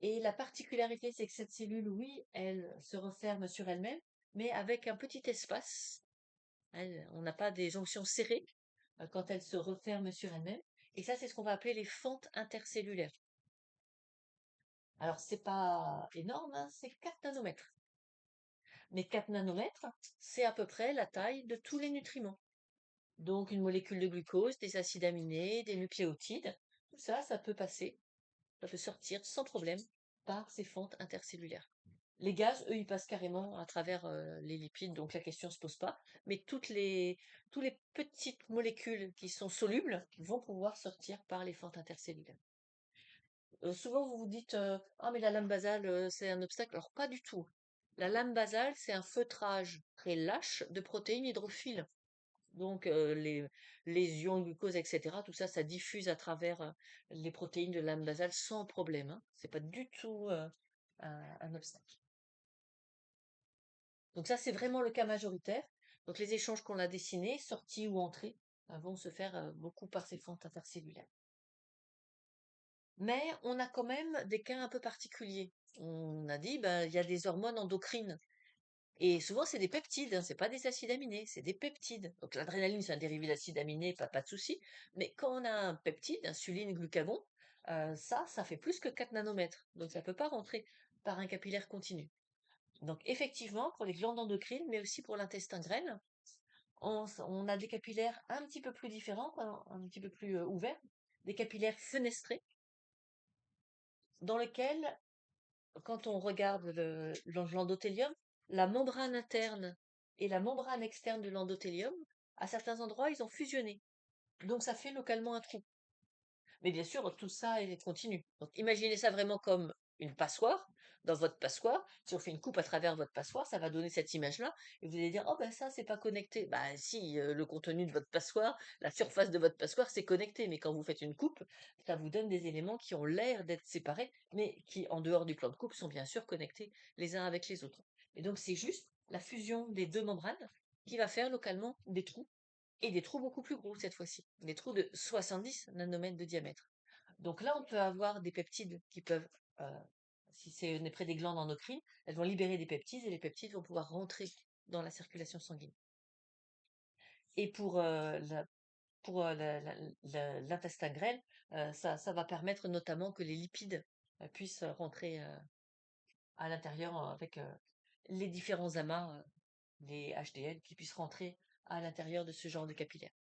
Speaker 1: Et la particularité, c'est que cette cellule, oui, elle se referme sur elle-même, mais avec un petit espace. On n'a pas des jonctions serrées quand elle se referme sur elle-même. Et ça, c'est ce qu'on va appeler les fentes intercellulaires. Alors, c'est pas énorme, hein, c'est 4 nanomètres. Mais 4 nanomètres, c'est à peu près la taille de tous les nutriments. Donc une molécule de glucose, des acides aminés, des nucléotides, tout ça, ça peut passer, ça peut sortir sans problème par ces fentes intercellulaires. Les gaz, eux, ils passent carrément à travers les lipides, donc la question se pose pas. Mais toutes les petites molécules qui sont solubles vont pouvoir sortir par les fentes intercellulaires. Souvent, vous vous dites, ah, mais la lame basale, c'est un obstacle. Alors, pas du tout. La lame basale, c'est un feutrage très lâche de protéines hydrophiles. Donc, les ions glucose, etc., tout ça, ça diffuse à travers les protéines de la lame basale sans problème, hein. C'est pas du tout un obstacle. Donc ça, c'est vraiment le cas majoritaire. Donc les échanges qu'on a dessinés, sorties ou entrées, vont se faire beaucoup par ces fentes intercellulaires. Mais on a quand même des cas un peu particuliers. On a dit, ben, il y a des hormones endocrines. Et souvent, c'est des peptides, hein, c'est pas des acides aminés, c'est des peptides. Donc l'adrénaline, c'est un dérivé d'acide aminé, pas de souci. Mais quand on a un peptide, insuline, glucagon, ça fait plus que 4 nanomètres. Donc ça peut pas rentrer par un capillaire continu. Donc effectivement, pour les glandes endocrines, mais aussi pour l'intestin grêle, on a des capillaires un petit peu plus différents, un petit peu plus ouverts, des capillaires fenestrés, dans lesquels, quand on regarde l'endothélium, la membrane interne et la membrane externe de l'endothélium, à certains endroits, ils ont fusionné. Donc ça fait localement un trou. Mais bien sûr, tout ça est continu. Donc imaginez ça vraiment comme une passoire. Dans votre passoire, si on fait une coupe à travers votre passoire, ça va donner cette image-là. Et vous allez dire, oh ben ça, c'est pas connecté. Bah si, le contenu de votre passoire, la surface de votre passoire, c'est connecté. Mais quand vous faites une coupe, ça vous donne des éléments qui ont l'air d'être séparés, mais qui, en dehors du plan de coupe, sont bien sûr connectés les uns avec les autres. Et donc c'est juste la fusion des deux membranes qui va faire localement des trous et des trous beaucoup plus gros cette fois-ci, des trous de 70 nanomètres de diamètre. Donc là, on peut avoir des peptides qui peuvent, euh, si on est près des glandes endocrines, elles vont libérer des peptides et les peptides vont pouvoir rentrer dans la circulation sanguine. Et pour l'intestin grêle, ça va permettre notamment que les lipides puissent rentrer à l'intérieur avec les différents amas, les HDL, qui puissent rentrer à l'intérieur de ce genre de capillaire.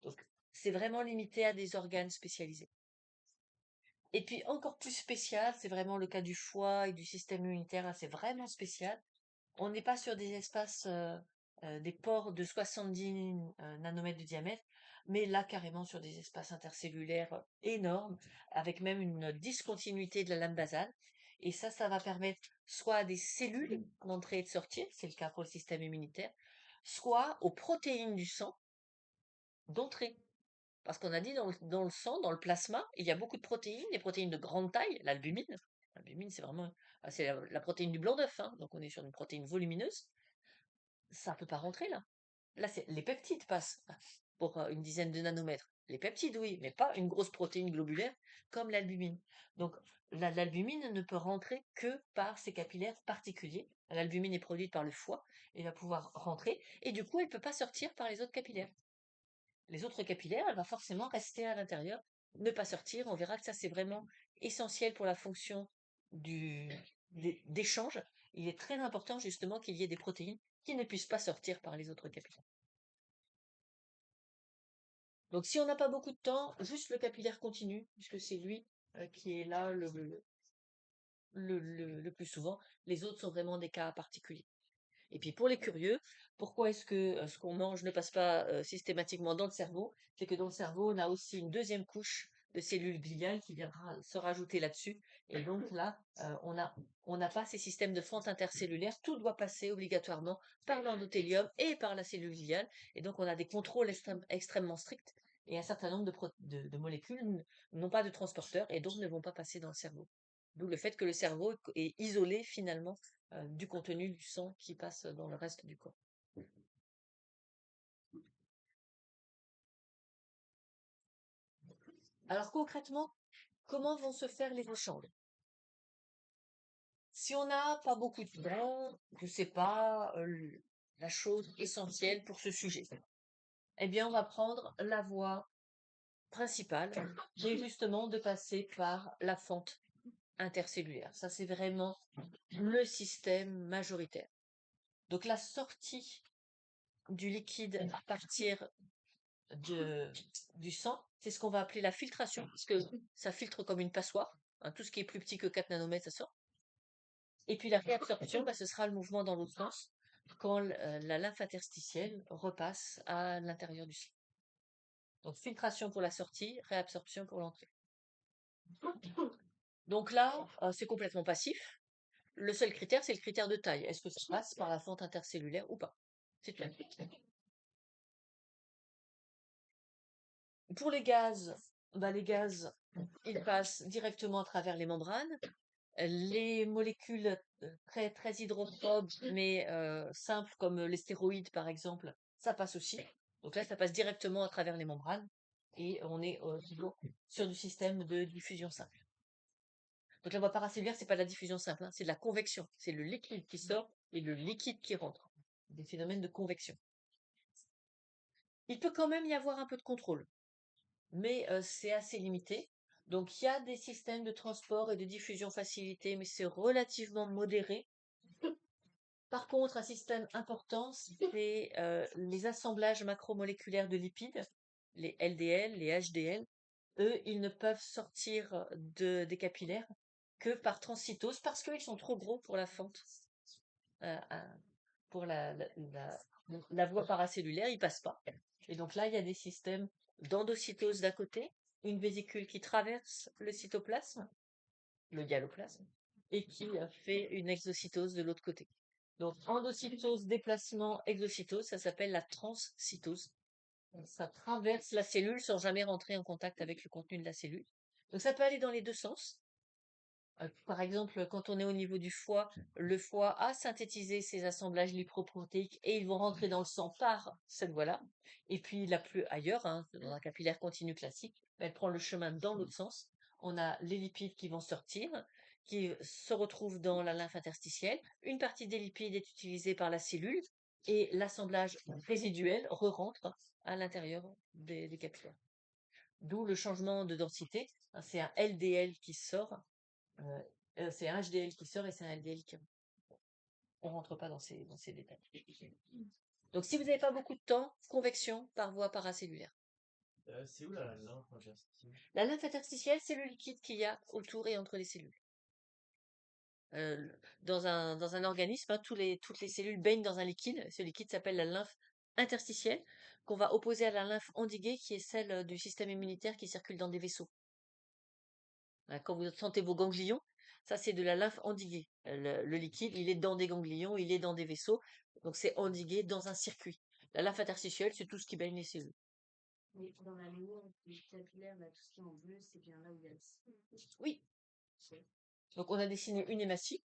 Speaker 1: Donc, c'est vraiment limité à des organes spécialisés. Et puis, encore plus spécial, c'est vraiment le cas du foie et du système immunitaire. Là, c'est vraiment spécial. On n'est pas sur des espaces, des pores de 70 nanomètres de diamètre, mais là, carrément sur des espaces intercellulaires énormes, avec même une discontinuité de la lame basale. Et ça va permettre soit à des cellules d'entrer et de sortir, c'est le cas pour le système immunitaire, soit aux protéines du sang d'entrer. Parce qu'on a dit dans le sang, dans le plasma, il y a beaucoup de protéines, des protéines de grande taille, l'albumine. L'albumine, c'est vraiment c'est la protéine du blanc d'œuf, hein, donc on est sur une protéine volumineuse. Ça peut pas rentrer là. Là, les peptides passent pour une dizaine de nanomètres. Les peptides, oui, mais pas une grosse protéine globulaire comme l'albumine. Donc, l'albumine ne peut rentrer que par ces capillaires particuliers. L'albumine est produite par le foie et va pouvoir rentrer. Et du coup, elle ne peut pas sortir par les autres capillaires. Les autres capillaires, elle va forcément rester à l'intérieur, ne pas sortir. On verra que ça, c'est vraiment essentiel pour la fonction d'échange. Il est très important justement qu'il y ait des protéines qui ne puissent pas sortir par les autres capillaires. Donc si on n'a pas beaucoup de temps, juste le capillaire continu, puisque c'est lui qui est là le plus souvent. Les autres sont vraiment des cas particuliers. Et puis pour les curieux, pourquoi est-ce que ce qu'on mange ne passe pas systématiquement dans le cerveau? C'est que dans le cerveau, on a aussi une deuxième couche de cellules gliales qui viendra se rajouter là-dessus. Et donc là, on n'a pas ces systèmes de fente intercellulaire. Tout doit passer obligatoirement par l'endothélium et par la cellule gliale. Et donc on a des contrôles extrêmement stricts. Et un certain nombre de molécules n'ont pas de transporteur et donc ne vont pas passer dans le cerveau. D'où le fait que le cerveau est isolé finalement du contenu du sang qui passe dans le reste du corps. Alors concrètement, comment vont se faire les échanges? Si on n'a pas beaucoup de temps, je ne sais pas la chose essentielle pour ce sujet, eh bien on va prendre la voie principale, qui est justement de passer par la fente intercellulaire. Ça, c'est vraiment le système majoritaire. Donc la sortie du liquide à partir du sang, c'est ce qu'on va appeler la filtration, parce que ça filtre comme une passoire. Hein, tout ce qui est plus petit que 4 nanomètres, ça sort. Et puis la réabsorption, bah, ce sera le mouvement dans l'autre sens quand la lymphe interstitielle repasse à l'intérieur du sang. Donc filtration pour la sortie, réabsorption pour l'entrée. Donc là, c'est complètement passif. Le seul critère, c'est le critère de taille. Est-ce que ça passe par la fente intercellulaire ou pas? C'est tout. Pour les gaz, ils passent directement à travers les membranes. Les molécules très, très hydrophobes, mais simples, comme les stéroïdes par exemple, ça passe aussi. Donc là, ça passe directement à travers les membranes et on est toujours sur du système de diffusion simple. Donc la voie paracellulaire, c'est pas de la diffusion simple, hein, c'est de la convection. C'est le liquide qui sort et le liquide qui rentre. Des phénomènes de convection. Il peut quand même y avoir un peu de contrôle, mais c'est assez limité. Donc il y a des systèmes de transport et de diffusion facilités, mais c'est relativement modéré. Par contre, un système important, c'est les assemblages macromoléculaires de lipides, les LDL, les HDL. Eux, ils ne peuvent sortir des capillaires que par transcytose parce qu'ils sont trop gros pour la fente, pour la voie paracellulaire, ils passent pas. Et donc là, il y a des systèmes d'endocytose d'un côté, une vésicule qui traverse le cytoplasme, le hyaloplasme, et qui fait une exocytose de l'autre côté. Donc, endocytose, déplacement, exocytose, ça s'appelle la transcytose. Ça traverse la cellule sans jamais rentrer en contact avec le contenu de la cellule. Donc, ça peut aller dans les deux sens. Par exemple, quand on est au niveau du foie, le foie a synthétisé ces assemblages lipoprotéiques et ils vont rentrer dans le sang par cette voie-là. Et puis, la plus ailleurs, hein, dans un capillaire continu classique, elle prend le chemin dans l'autre sens. On a les lipides qui vont sortir, qui se retrouvent dans la lymphe interstitielle. Une partie des lipides est utilisée par la cellule et l'assemblage résiduel re-rentre à l'intérieur des capillaires. D'où le changement de densité. C'est un LDL qui sort c'est un HDL qui sort et c'est un LDL qui rentre. On rentre pas dans ces détails. Donc, si vous n'avez pas beaucoup de temps, convection par voie paracellulaire.
Speaker 3: C'est où la lymphe interstitielle?
Speaker 1: La lymphe interstitielle, c'est le liquide qu'il y a autour et entre les cellules. Dans un organisme, hein, toutes les cellules baignent dans un liquide. Ce liquide s'appelle la lymphe interstitielle, qu'on va opposer à la lymphe endiguée, qui est celle du système immunitaire qui circule dans des vaisseaux. Quand vous sentez vos ganglions, ça c'est de la lymphe endiguée. Le liquide, il est dans des ganglions, il est dans des vaisseaux, donc c'est endigué dans un circuit. La lymphe interstitielle, c'est tout ce qui baigne les cellules.
Speaker 2: Mais dans la lumière, les capillaires, là, tout ce qui est en bleu, c'est bien là où il y a le
Speaker 1: Oui. Donc on a dessiné une hématie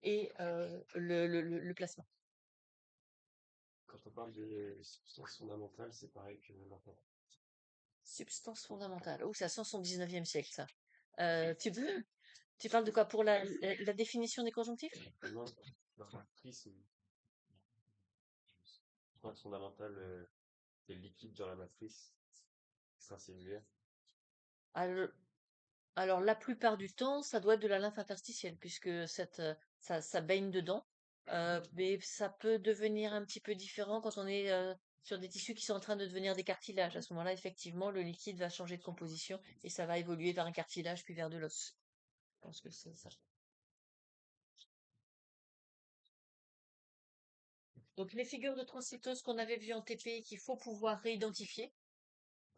Speaker 1: et le plasma.
Speaker 3: Quand on parle de substances fondamentales, c'est pareil que maintenant.
Speaker 1: Substance fondamentale. Oh, ça sent son 19e siècle, ça. Tu parles de quoi pour la définition des conjonctifs?
Speaker 3: Non, la matrice, substance fondamentale, c'est le liquide dans la matrice extracellulaire.
Speaker 1: Alors, alors, la plupart du temps, ça doit être de la lymphe interstitielle, puisque ça baigne dedans. Mais ça peut devenir un petit peu différent quand on est sur des tissus qui sont en train de devenir des cartilages. À ce moment-là, effectivement, le liquide va changer de composition et ça va évoluer vers un cartilage puis vers de l'os. Je pense que c'est ça. Donc, les figures de transcytose qu'on avait vues en TP qu'il faut pouvoir réidentifier.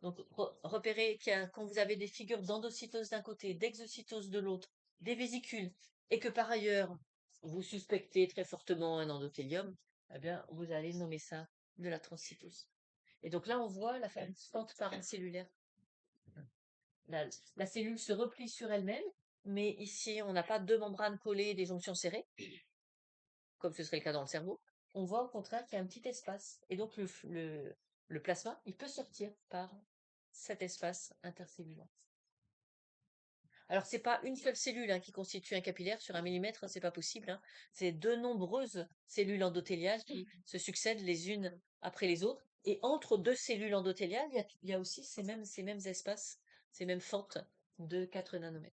Speaker 1: Donc, repérez quand vous avez des figures d'endocytose d'un côté, d'exocytose de l'autre, des vésicules, et que par ailleurs, vous suspectez très fortement un endothélium, eh bien, vous allez nommer ça de la transcytose. Et donc là, on voit la fameuse fente paracellulaire. La cellule se replie sur elle-même, mais ici, on n'a pas deux membranes collées, des jonctions serrées, comme ce serait le cas dans le cerveau. On voit au contraire qu'il y a un petit espace. Et donc, le plasma, il peut sortir par cet espace intercellulaire. Alors, c'est pas une seule cellule qui constitue un capillaire sur 1 millimètre, c'est pas possible. Hein. C'est de nombreuses cellules endothéliales qui se succèdent les unes après les autres. Et entre deux cellules endothéliales, il y a aussi ces mêmes espaces, ces mêmes fentes de 4 nanomètres.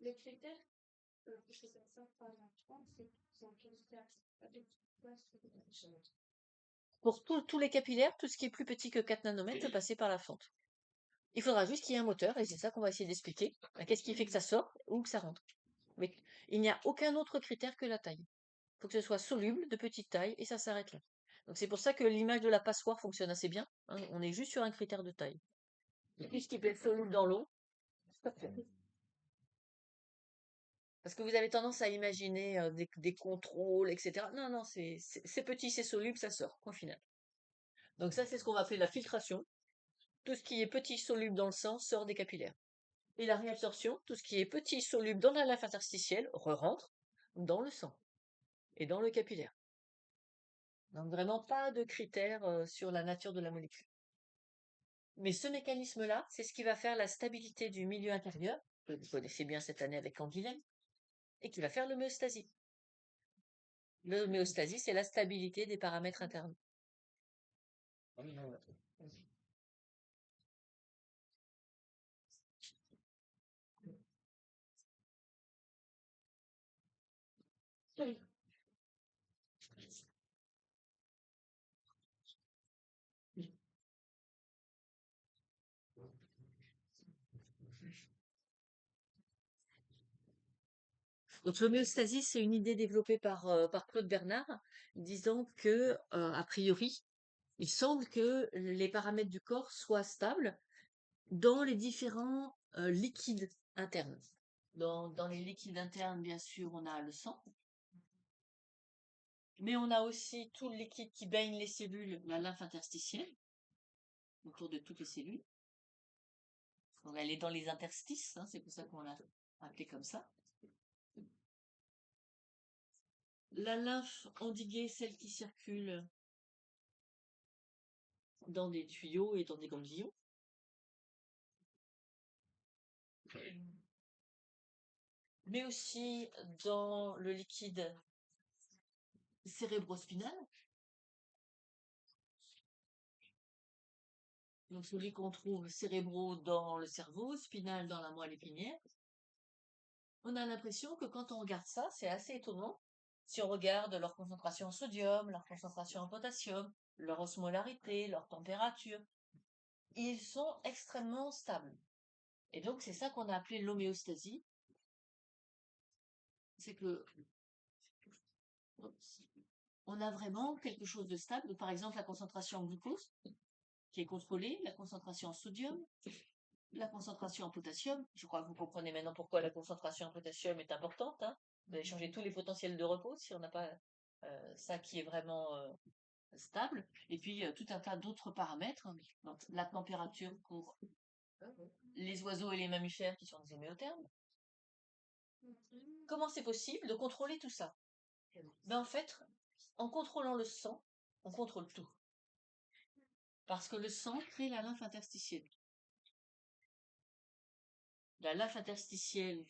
Speaker 2: Les critères que je fais ça par exemple, c'est dans quel cas avec quoi ce que tu as.
Speaker 1: Pour tous les capillaires, tout ce qui est plus petit que 4 nanomètres peut passer par la fente. Il faudra juste qu'il y ait un moteur, et c'est ça qu'on va essayer d'expliquer. Qu'est-ce qui fait que ça sort ou que ça rentre. Mais il n'y a aucun autre critère que la taille. Il faut que ce soit soluble, de petite taille, et ça s'arrête là. Donc c'est pour ça que l'image de la passoire fonctionne assez bien, hein. On est juste sur un critère de taille. Tout ce qui peut être soluble dans l'eau, parce que vous avez tendance à imaginer des contrôles, etc. Non, non, c'est petit, c'est soluble, ça sort, point final. Donc ça, c'est ce qu'on va appeler la filtration. Tout ce qui est petit, soluble dans le sang, sort des capillaires. Et la réabsorption, tout ce qui est petit, soluble dans la lymphe interstitielle, re-rentre dans le sang et dans le capillaire. Donc vraiment pas de critères sur la nature de la molécule. Mais ce mécanisme-là, c'est ce qui va faire la stabilité du milieu intérieur, que vous connaissez bien cette année avec Canguilhem, et qui va faire l'homéostasie. L'homéostasie, c'est la stabilité des paramètres internes. Donc l'homéostasie, c'est une idée développée par Claude Bernard, disant que, a priori, il semble que les paramètres du corps soient stables dans les différents liquides internes. Dans les liquides internes, bien sûr, on a le sang, mais on a aussi tout le liquide qui baigne les cellules, la lymphe interstitielle, autour de toutes les cellules. Donc elle est dans les interstices, hein, c'est pour ça qu'on l'a appelée comme ça. La lymphe endiguée, celle qui circule dans des tuyaux et dans des ganglions. Mais aussi dans le liquide cérébrospinal. Donc celui qu'on trouve cérébraux dans le cerveau, spinal dans la moelle épinière. On a l'impression que quand on regarde ça, c'est assez étonnant. Si on regarde leur concentration en sodium, leur concentration en potassium, leur osmolarité, leur température, ils sont extrêmement stables. Et donc c'est ça qu'on a appelé l'homéostasie. C'est que on a vraiment quelque chose de stable. Par exemple, la concentration en glucose, qui est contrôlée, la concentration en sodium, la concentration en potassium. Je crois que vous comprenez maintenant pourquoi la concentration en potassium est importante, hein. Vous allez changer tous les potentiels de repos si on n'a pas ça qui est vraiment stable. Et puis tout un tas d'autres paramètres. Donc la température pour les oiseaux et les mammifères qui sont des homéothermes. Comment c'est possible de contrôler tout ça? Ben en fait, en contrôlant le sang, on contrôle tout. Parce que le sang crée la lymphe interstitielle. La lymphe interstitielle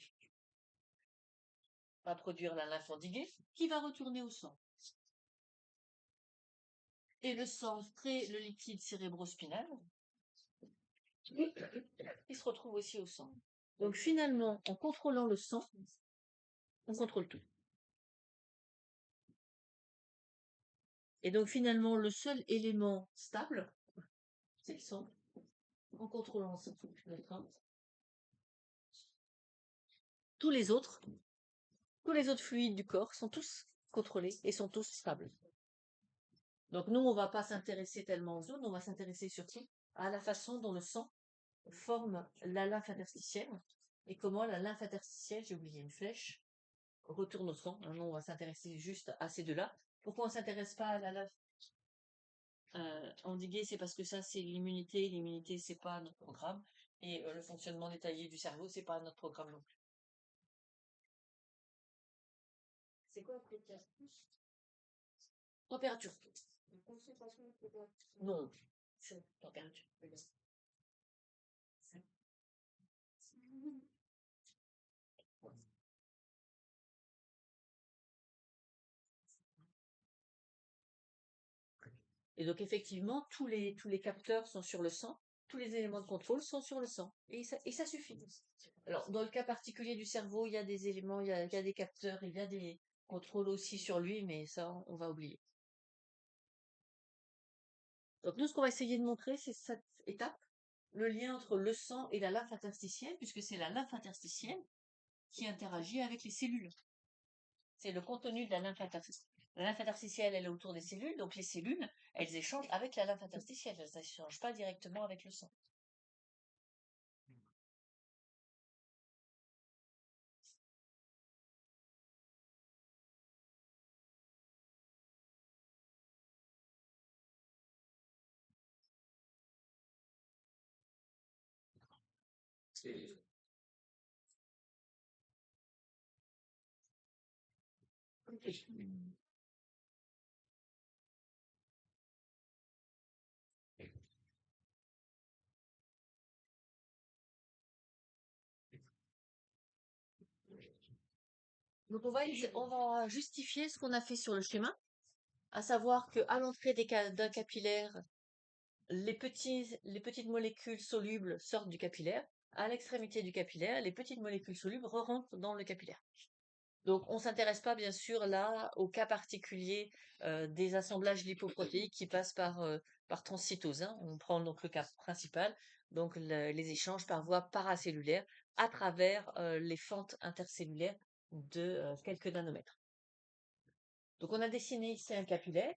Speaker 1: va produire la lymphe endiguée qui va retourner au sang. Et le sang crée le liquide cérébrospinal qui se retrouve aussi au sang. Donc finalement, en contrôlant le sang, on contrôle tout. Et donc finalement, le seul élément stable, c'est le sang. En contrôlant le sang, tous les autres fluides du corps sont tous contrôlés et sont tous stables. Donc nous, on va pas s'intéresser tellement aux zones, on va s'intéresser surtout à la façon dont le sang forme la lymphe interstitielle et comment la lymphe interstitielle, j'ai oublié une flèche, retourne au sang. Nous, on va s'intéresser juste à ces deux-là. Pourquoi on s'intéresse pas à la lymphe endiguée? C'est parce que ça, c'est l'immunité. L'immunité, c'est pas notre programme. Et le fonctionnement détaillé du cerveau, c'est pas notre programme non plus.
Speaker 2: C'est quoi le critère?
Speaker 1: Température.
Speaker 2: Concentration de température.
Speaker 1: Non. C'est température. Et donc effectivement, tous les capteurs sont sur le sang, tous les éléments de contrôle sont sur le sang. Et ça suffit. Alors, dans le cas particulier du cerveau, il y a des éléments, il y a des capteurs, il y a des contrôles aussi sur lui, mais ça, on va oublier. Donc, nous, ce qu'on va essayer de montrer, c'est cette étape, le lien entre le sang et la lymphe interstitielle, puisque c'est la lymphe interstitielle qui interagit avec les cellules. C'est le contenu de la lymphe interstitielle. La lymphe interstitielle, elle est autour des cellules, donc les cellules, elles échangent avec la lymphe interstitielle, elles n'échangent pas directement avec le sang. Donc on va justifier ce qu'on a fait sur le schéma, à savoir qu'à l'entrée d'un capillaire, les petites molécules solubles sortent du capillaire. À l'extrémité du capillaire, les petites molécules solubles rentrent dans le capillaire. Donc, on ne s'intéresse pas, bien sûr, là, au cas particulier des assemblages lipoprotéiques qui passent par transcytose, hein. On prend donc le cas principal, donc les échanges par voie paracellulaire à travers les fentes intercellulaires de quelques nanomètres. Donc, on a dessiné ici un capillaire.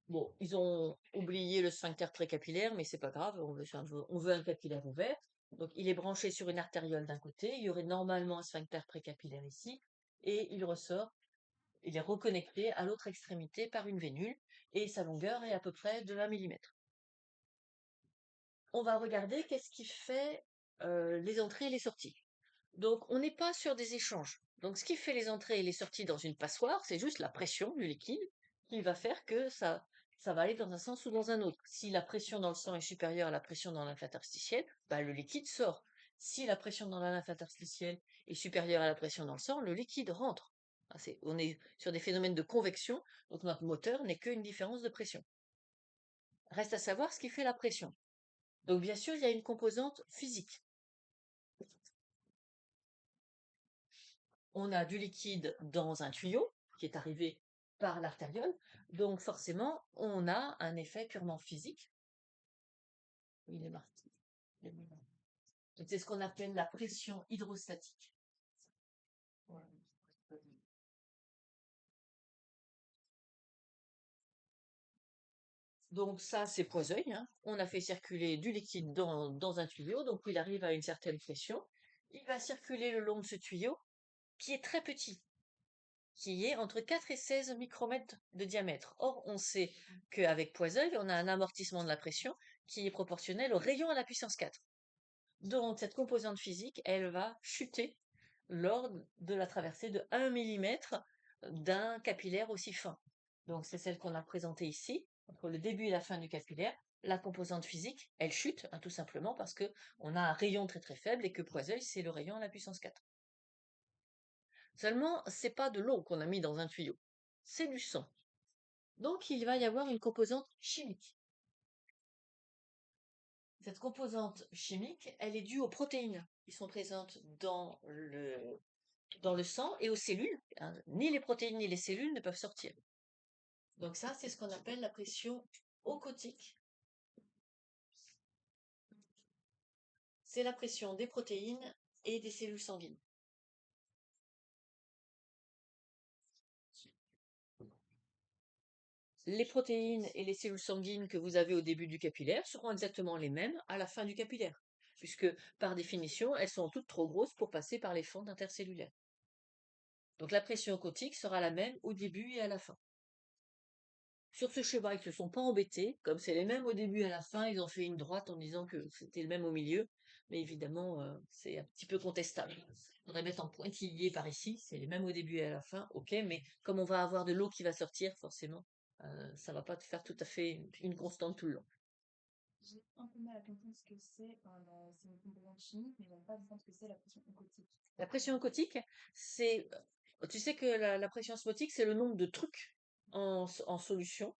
Speaker 1: Bon, ils ont oublié le sphincter précapillaire, mais c'est pas grave, on veut un capillaire ouvert. Donc, il est branché sur une artériole d'un côté, il y aurait normalement un sphincter précapillaire ici, et il est reconnecté à l'autre extrémité par une vénule, et sa longueur est à peu près de 1 millimètre. On va regarder qu'est-ce qui fait les entrées et les sorties. Donc, on n'est pas sur des échanges. Donc, ce qui fait les entrées et les sorties dans une passoire, c'est juste la pression du liquide qui va faire que ça va aller dans un sens ou dans un autre. Si la pression dans le sang est supérieure à la pression dans la lymphe interstitielle, bah, le liquide sort. Si la pression dans la lymphe interstitielle est supérieure à la pression dans le sang, le liquide rentre. On est sur des phénomènes de convection, donc notre moteur n'est qu'une différence de pression. Reste à savoir ce qui fait la pression. Donc, bien sûr, il y a une composante physique. On a du liquide dans un tuyau qui est arrivé par l'artériole, donc forcément, on a un effet purement physique. Il est marqué. C'est ce qu'on appelle la pression hydrostatique. Voilà. Donc ça, c'est Poiseuille, hein. On a fait circuler du liquide dans un tuyau, donc il arrive à une certaine pression. Il va circuler le long de ce tuyau, qui est très petit, qui est entre 4 et 16 micromètres de diamètre. Or, on sait qu'avec Poiseuille, on a un amortissement de la pression qui est proportionnel au rayon à la puissance 4. Donc, cette composante physique, elle va chuter lors de la traversée de 1 millimètre d'un capillaire aussi fin. Donc, c'est celle qu'on a présentée ici, entre le début et la fin du capillaire. La composante physique, elle chute, hein, tout simplement parce que on a un rayon très très faible et que Poiseuille, c'est le rayon à la puissance 4. Seulement, c'est pas de l'eau qu'on a mis dans un tuyau, c'est du sang. Donc, il va y avoir une composante chimique. Cette composante chimique, elle est due aux protéines qui sont présentes dans le sang et aux cellules, hein. Ni les protéines ni les cellules ne peuvent sortir. Donc ça, c'est ce qu'on appelle la pression ocotique. C'est la pression des protéines et des cellules sanguines. Les protéines et les cellules sanguines que vous avez au début du capillaire seront exactement les mêmes à la fin du capillaire, puisque par définition, elles sont toutes trop grosses pour passer par les fentes intercellulaires. Donc la pression ocotique sera la même au début et à la fin. Sur ce schéma, ils ne se sont pas embêtés, comme c'est les mêmes au début et à la fin, ils ont fait une droite en disant que c'était le même au milieu, mais évidemment, c'est un petit peu contestable. On faudrait mettre en pointillé par ici, c'est les mêmes au début et à la fin, ok, mais comme on va avoir de l'eau qui va sortir, forcément, ça va pas te faire tout à fait une constante tout le long.
Speaker 2: J'ai un peu mal à comprendre ce que c'est, c'est une composante chimique, mais j'aime pas comprendre ce que c'est la pression ocotique.
Speaker 1: La pression ocotique, c'est, tu sais que la pression osmotique, c'est le nombre de trucs en solution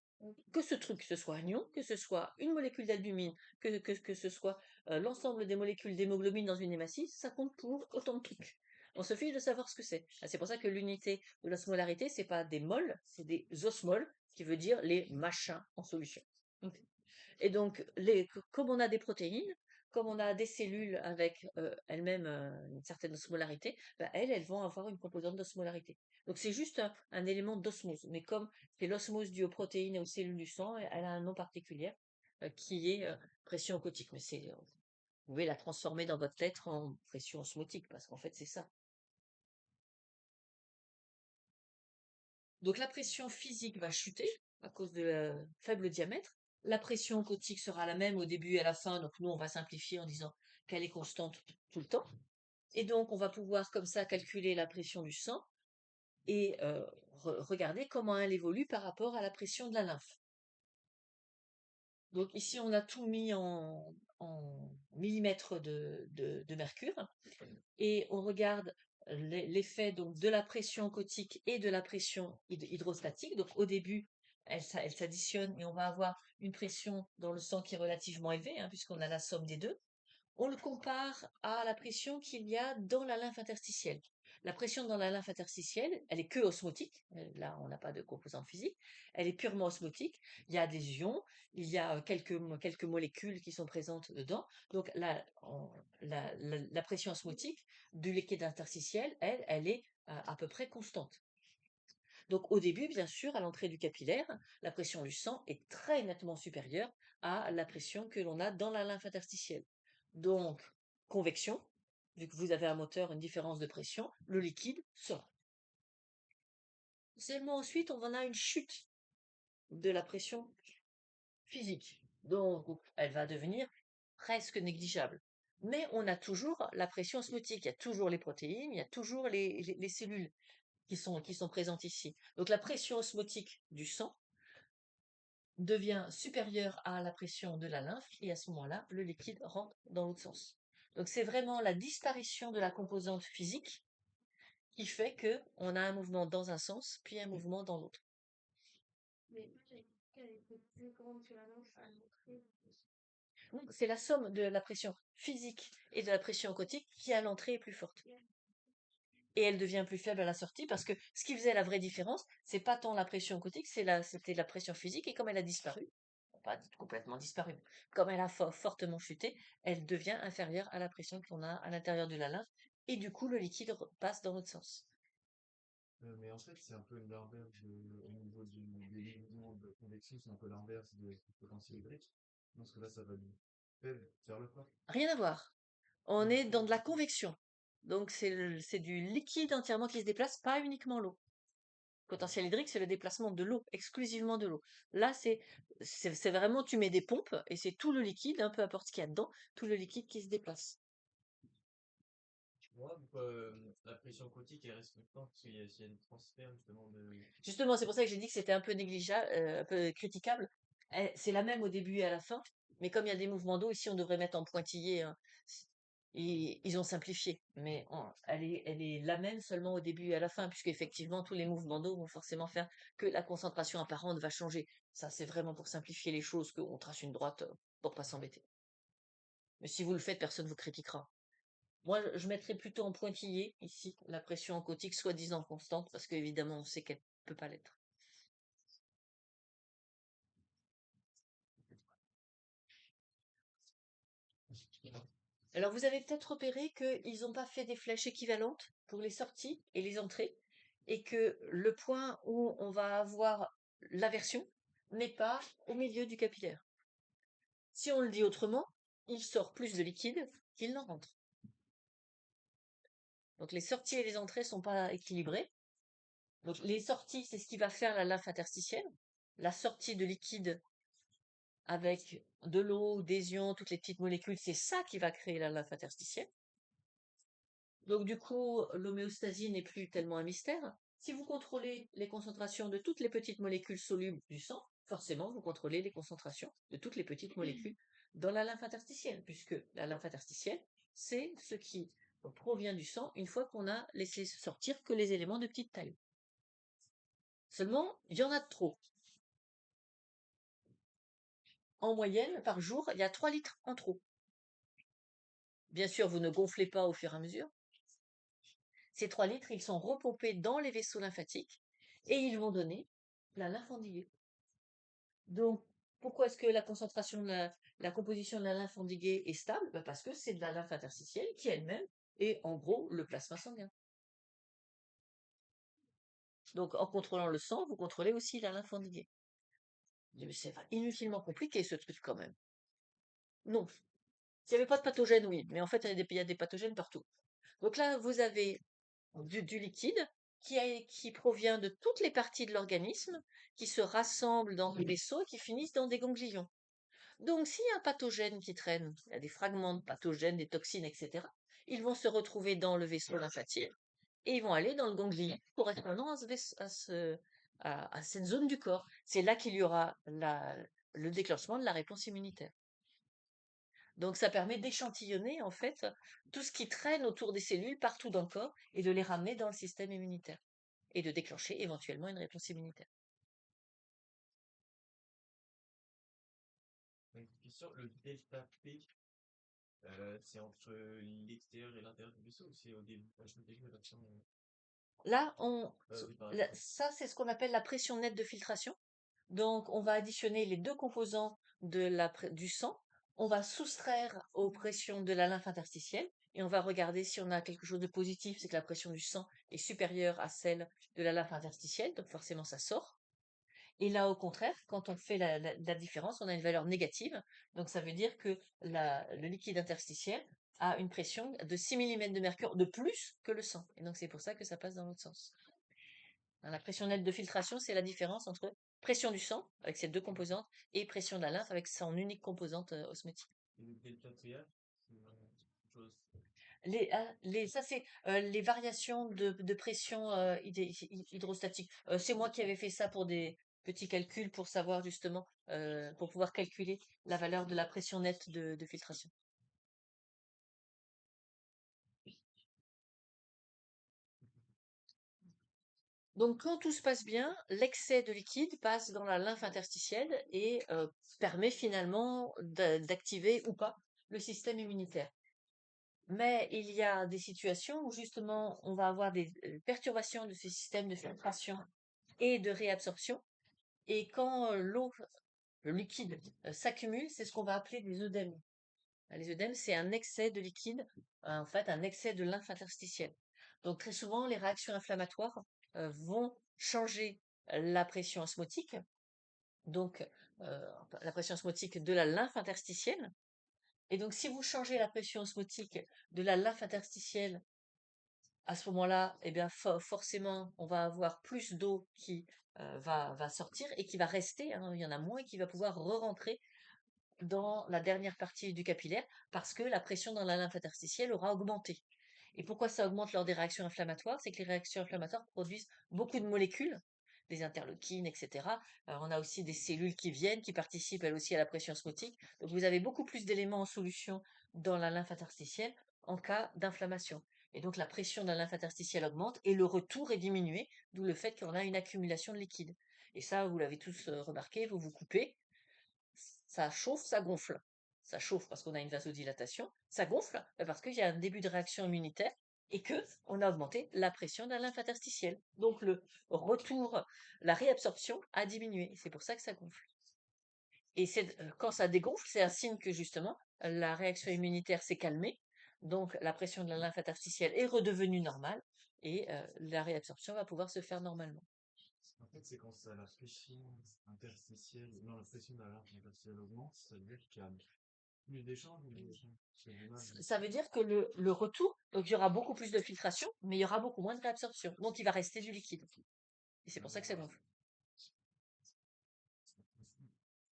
Speaker 1: Que ce truc, ce soit un ion, que ce soit une molécule d'albumine, que ce soit l'ensemble des molécules d'hémoglobine dans une hématies, ça compte pour autant de trucs. On se fiche de savoir ce que c'est. C'est pour ça que l'unité de l'osmolarité, c'est pas des moles, c'est des osmoles, qui veut dire les machins en solution. Et donc, comme on a des protéines, comme on a des cellules avec elles-mêmes une certaine osmolarité, bah, elles vont avoir une composante d'osmolarité. Donc c'est juste un élément d'osmose. Mais comme c'est l'osmose due aux protéines et aux cellules du sang, elle a un nom particulier qui est pression ocotique. Mais vous pouvez la transformer dans votre lettre en pression osmotique, parce qu'en fait c'est ça. Donc la pression physique va chuter à cause de faible diamètre. La pression ocotique sera la même au début et à la fin, donc nous on va simplifier en disant qu'elle est constante tout le temps. Et donc on va pouvoir comme ça calculer la pression du sang et regarder comment elle évolue par rapport à la pression de la lymphe. Donc ici on a tout mis en millimètres de mercure et on regarde l'effet donc de la pression ocotique et de la pression hydrostatique. Donc au début, elles s'additionnent et on va avoir une pression dans le sang qui est relativement élevée, puisqu'on a la somme des deux. On le compare à la pression qu'il y a dans la lymphe interstitielle. La pression dans la lymphe interstitielle, elle est que osmotique. Là, on n'a pas de composante physique. Elle est purement osmotique. Il y a des ions, il y a quelques molécules qui sont présentes dedans. Donc, la pression osmotique du liquide interstitiel, elle est à peu près constante. Donc, au début, bien sûr, à l'entrée du capillaire, la pression du sang est très nettement supérieure à la pression que l'on a dans la lymphe interstitielle. Donc, convection, vu que vous avez un moteur, une différence de pression, le liquide sort. Seulement ensuite, on en a une chute de la pression physique. Donc, elle va devenir presque négligeable. Mais on a toujours la pression osmotique, il y a toujours les protéines, il y a toujours les cellules qui sont présentes ici. Donc la pression osmotique du sang devient supérieure à la pression de la lymphe et à ce moment-là, le liquide rentre dans l'autre sens. Donc c'est vraiment la disparition de la composante physique qui fait que on a un mouvement dans un sens puis un mouvement dans l'autre.
Speaker 2: Mais moi, j'avais compris qu'elle était plus grande que la lymphe à l'entrée.
Speaker 1: Donc c'est la somme de la pression physique et de la pression ocotique qui à l'entrée est plus forte. Et elle devient plus faible à la sortie parce que ce qui faisait la vraie différence, c'est pas tant la pression ocotique, c'était la pression physique et comme elle a disparu, pas complètement disparu, comme elle a fortement chuté, elle devient inférieure à la pression qu'on a à l'intérieur de la lymphe et du coup le liquide passe dans l'autre sens.
Speaker 3: Mais en fait, c'est un peu l'inverse au niveau des mouvements de convection, c'est un peu l'inverse du potentiel hydrique. Parce que là, ça va du faible vers le fort.
Speaker 1: Rien à voir. On est dans de la convection. Donc c'est du liquide entièrement qui se déplace, pas uniquement l'eau. Potentiel hydrique, c'est le déplacement de l'eau, exclusivement de l'eau. Là, c'est vraiment, tu mets des pompes et c'est tout le liquide, peu importe ce qu'il y a dedans, tout le liquide qui se déplace.
Speaker 3: Ouais, donc, la pression aquatique, elle reste constante parce s'il y a des transferts justement de.
Speaker 1: Justement, c'est pour ça que j'ai dit que c'était un peu négligeable, un peu critiquable. C'est la même au début et à la fin, mais comme il y a des mouvements d'eau, ici on devrait mettre en pointillé, et ils ont simplifié, mais elle est la même seulement au début et à la fin, puisque effectivement tous les mouvements d'eau vont forcément faire que la concentration apparente va changer. Ça, c'est vraiment pour simplifier les choses qu'on trace une droite pour pas s'embêter. Mais si vous le faites, personne vous critiquera. Moi, je mettrais plutôt en pointillé ici la pression ocotique soi-disant constante, parce qu'évidemment on sait qu'elle peut pas l'être. Alors, vous avez peut-être repéré qu'ils n'ont pas fait des flèches équivalentes pour les sorties et les entrées, et que le point où on va avoir l'aversion n'est pas au milieu du capillaire. Si on le dit autrement, il sort plus de liquide qu'il n'en rentre. Donc les sorties et les entrées sont pas équilibrées. Donc les sorties, c'est ce qui va faire la lymphe interstitielle. La sortie de liquide avec de l'eau, des ions, toutes les petites molécules, c'est ça qui va créer la lymphe interstitielle. Donc du coup, l'homéostasie n'est plus tellement un mystère. Si vous contrôlez les concentrations de toutes les petites molécules solubles du sang, forcément, vous contrôlez les concentrations de toutes les petites molécules dans la lymphe interstitielle, puisque la lymphe interstitielle, c'est ce qui provient du sang une fois qu'on a laissé sortir que les éléments de petite taille. Seulement, il y en a de trop. en moyenne, par jour, il y a 3 litres en trop. Bien sûr, vous ne gonflez pas au fur et à mesure. Ces 3 litres, ils sont repompés dans les vaisseaux lymphatiques et ils vont donner la lymphe endiguée. Donc, pourquoi est-ce que la concentration la composition de la lymphe endiguée est stable? Bah, parce que c'est de la lymphe interstitielle qui elle-même est en gros le plasma sanguin. Donc, en contrôlant le sang, vous contrôlez aussi la lymphe endiguée. Mais c'est inutilement compliqué ce truc quand même. Non. S'il n'y avait pas de pathogènes, oui, mais en fait, il y a des pathogènes partout. Donc là, vous avez du liquide qui provient de toutes les parties de l'organisme, qui se rassemblent dans des vaisseaux et qui finissent dans des ganglions. Donc, s'il y a un pathogène qui traîne, il y a des fragments de pathogènes, des toxines, etc., ils vont se retrouver dans le vaisseau lymphatique et ils vont aller dans le ganglion correspondant à cette zone du corps. C'est là qu'il y aura le déclenchement de la réponse immunitaire. Donc, ça permet d'échantillonner, en fait, tout ce qui traîne autour des cellules partout dans le corps et de les ramener dans le système immunitaire et de déclencher éventuellement une réponse immunitaire.
Speaker 3: Donc, question, le delta P, c'est entre l'extérieur et l'intérieur du vaisseau ou c'est au début? Je me dis que l'action.
Speaker 1: Là,
Speaker 3: Oui, pardon.
Speaker 1: ça, c'est ce qu'on appelle la pression nette de filtration. Donc, on va additionner les deux composants du sang. On va soustraire aux pressions de la lymphe interstitielle et on va regarder si on a quelque chose de positif, c'est que la pression du sang est supérieure à celle de la lymphe interstitielle, donc forcément ça sort. Et là, au contraire, quand on fait la différence, on a une valeur négative. Donc, ça veut dire que le liquide interstitiel a une pression de 6 mm de mercure de plus que le sang. Et donc, c'est pour ça que ça passe dans l'autre sens. La pression nette de filtration, c'est la différence entre pression du sang, avec ses deux composantes, et pression de la lymphe, avec son unique composante osmotique.
Speaker 3: Et le delta PH, c'est quelque chose.
Speaker 1: Ça, c'est les variations de pression hydrostatique. C'est moi qui avais fait ça pour des petits calculs pour savoir justement, pour pouvoir calculer la valeur de la pression nette de filtration. Donc, quand tout se passe bien, l'excès de liquide passe dans la lymphe interstitielle et permet finalement d'activer ou pas le système immunitaire. Mais il y a des situations où justement on va avoir des perturbations de ce système de filtration et de réabsorption. Et quand le liquide, s'accumule, c'est ce qu'on va appeler des œdèmes. Les œdèmes, c'est un excès de liquide, en fait, un excès de lymphe interstitielle. Donc très souvent, les réactions inflammatoires vont changer la pression osmotique, donc la pression osmotique de la lymphe interstitielle. Et donc, si vous changez la pression osmotique de la lymphe interstitielle, à ce moment-là, eh bien, forcément, on va avoir plus d'eau qui va sortir et qui va rester, hein, il y en a moins qui va pouvoir re-rentrer dans la dernière partie du capillaire parce que la pression dans la lymphe interstitielle aura augmenté. Et pourquoi ça augmente lors des réactions inflammatoires? C'est que les réactions inflammatoires produisent beaucoup de molécules, des interleukines, etc. On a aussi des cellules qui viennent, qui participent elles aussi à la pression osmotique. Donc vous avez beaucoup plus d'éléments en solution dans la lymphe interstitielle en cas d'inflammation. Et donc la pression de la lymphe interstitielle augmente et le retour est diminué, d'où le fait qu'on a une accumulation de liquide. Et ça, vous l'avez tous remarqué, vous vous coupez, ça chauffe, ça gonfle. Ça chauffe parce qu'on a une vasodilatation, ça gonfle parce qu'il y a un début de réaction immunitaire et que on a augmenté la pression de la lymphe interstitielle. Donc le retour, la réabsorption a diminué. C'est pour ça que ça gonfle. Et quand ça dégonfle, c'est un signe que justement la réaction immunitaire s'est calmée, donc la pression de la lymphe interstitielle est redevenue normale et la réabsorption va pouvoir se faire normalement.
Speaker 3: En fait, c'est quand ça, la pression interstitielle, non, la pression de la lymphe interstitielle augmente, ça veut dire qu'il y a plus d'échanges ou des échanges? J'ai du mal.
Speaker 1: Ça veut dire que le retour, donc il y aura beaucoup plus de filtration, mais il y aura beaucoup moins de réabsorption. Donc il va rester du liquide. Et c'est pour ça que ça gonfle.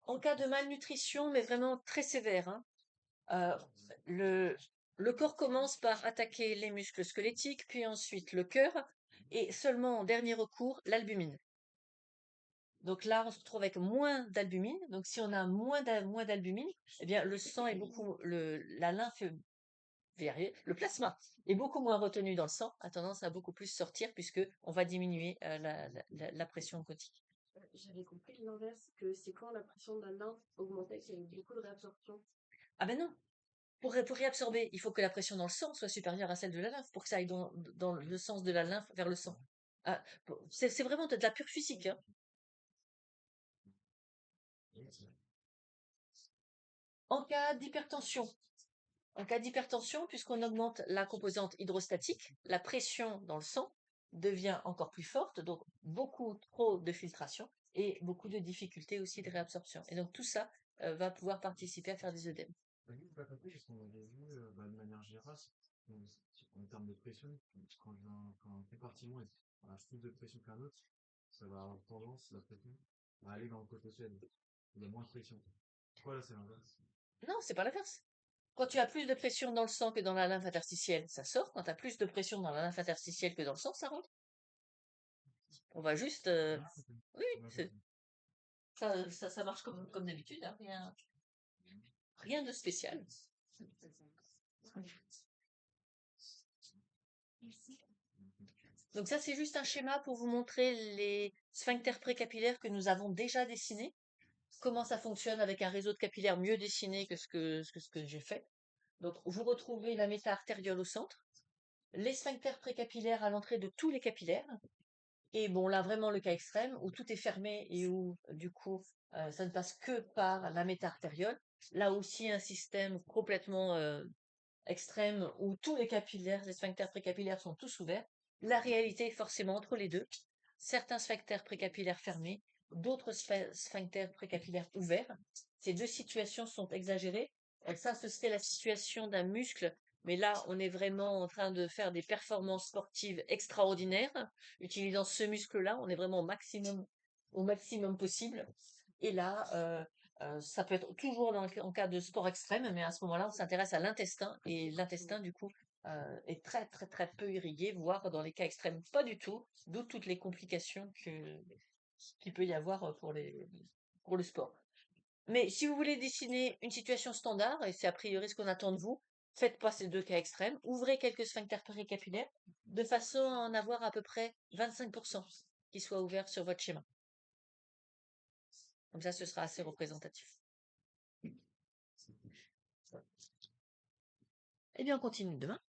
Speaker 1: En cas de malnutrition, mais vraiment très sévère, hein, euh, le corps commence par attaquer les muscles squelettiques, puis ensuite le cœur, et seulement en dernier recours, l'albumine. Donc là, on se retrouve avec moins d'albumine. Donc si on a moins d'albumine, eh bien le sang est la lymphe le plasma est beaucoup moins retenu dans le sang, a tendance à beaucoup plus sortir puisque on va diminuer la pression gothique.
Speaker 2: J'avais compris l'inverse, que c'est quand la pression de la lymphe augmentait qu'il y avait beaucoup de réabsorption.
Speaker 1: Ah ben non, pour réabsorber, il faut que la pression dans le sang soit supérieure à celle de la lymphe pour que ça aille dans le sens de la lymphe vers le sang. Ah, c'est vraiment de la pure physique, hein. En cas d'hypertension, puisqu'on augmente la composante hydrostatique, la pression dans le sang devient encore plus forte, donc beaucoup trop de filtration et beaucoup de difficultés aussi de réabsorption. Et donc tout ça va pouvoir participer à faire des œdèmes.
Speaker 3: Juste pas compris, parce qu'on avait vu, de manière générale, en termes de pression, quand un compartiment a plus de pression qu'un autre, ça va avoir tendance, la pression, à aller dans le côté faible. Il y a moins de pression. Pourquoi là c'est l'inverse?
Speaker 1: Non, c'est pas l'inverse. Quand tu as plus de pression dans le sang que dans la lymphe interstitielle, ça sort. Quand tu as plus de pression dans la lymphe interstitielle que dans le sang, ça rentre. On va juste...
Speaker 3: Ah, ok.
Speaker 1: Oui,
Speaker 3: Ouais,
Speaker 1: c'est- ça marche comme d'habitude, hein, rien de spécial. Donc ça, c'est juste un schéma pour vous montrer les sphincters précapillaires que nous avons déjà dessinés. Comment ça fonctionne avec un réseau de capillaires mieux dessiné que ce que j'ai fait. Donc, vous retrouvez la méta-artériole au centre, les sphincters précapillaires à l'entrée de tous les capillaires. Et bon, là, vraiment le cas extrême, où tout est fermé et où, du coup, ça ne passe que par la méta-artériole. Là aussi, un système complètement extrême où tous les capillaires, les sphincters précapillaires sont tous ouverts. La réalité est forcément entre les deux. Certains sphincters précapillaires fermés, d'autres sphincters précapillaires ouverts. Ces deux situations sont exagérées. Ça, ce serait la situation d'un muscle, mais là, on est vraiment en train de faire des performances sportives extraordinaires. Utilisant ce muscle-là, on est vraiment au maximum possible. Et là, ça peut être toujours en cas de sport extrême, mais à ce moment-là, on s'intéresse à l'intestin, et l'intestin, du coup, est très, très, très peu irrigué, voire dans les cas extrêmes, pas du tout, d'où toutes les complications qu'il peut y avoir pour le sport. Mais si vous voulez dessiner une situation standard, et c'est a priori ce qu'on attend de vous, faites pas ces deux cas extrêmes, ouvrez quelques sphincters péricapillaires, de façon à en avoir à peu près 25% qui soient ouverts sur votre schéma. Comme ça, ce sera assez représentatif. Eh bien, on continue demain.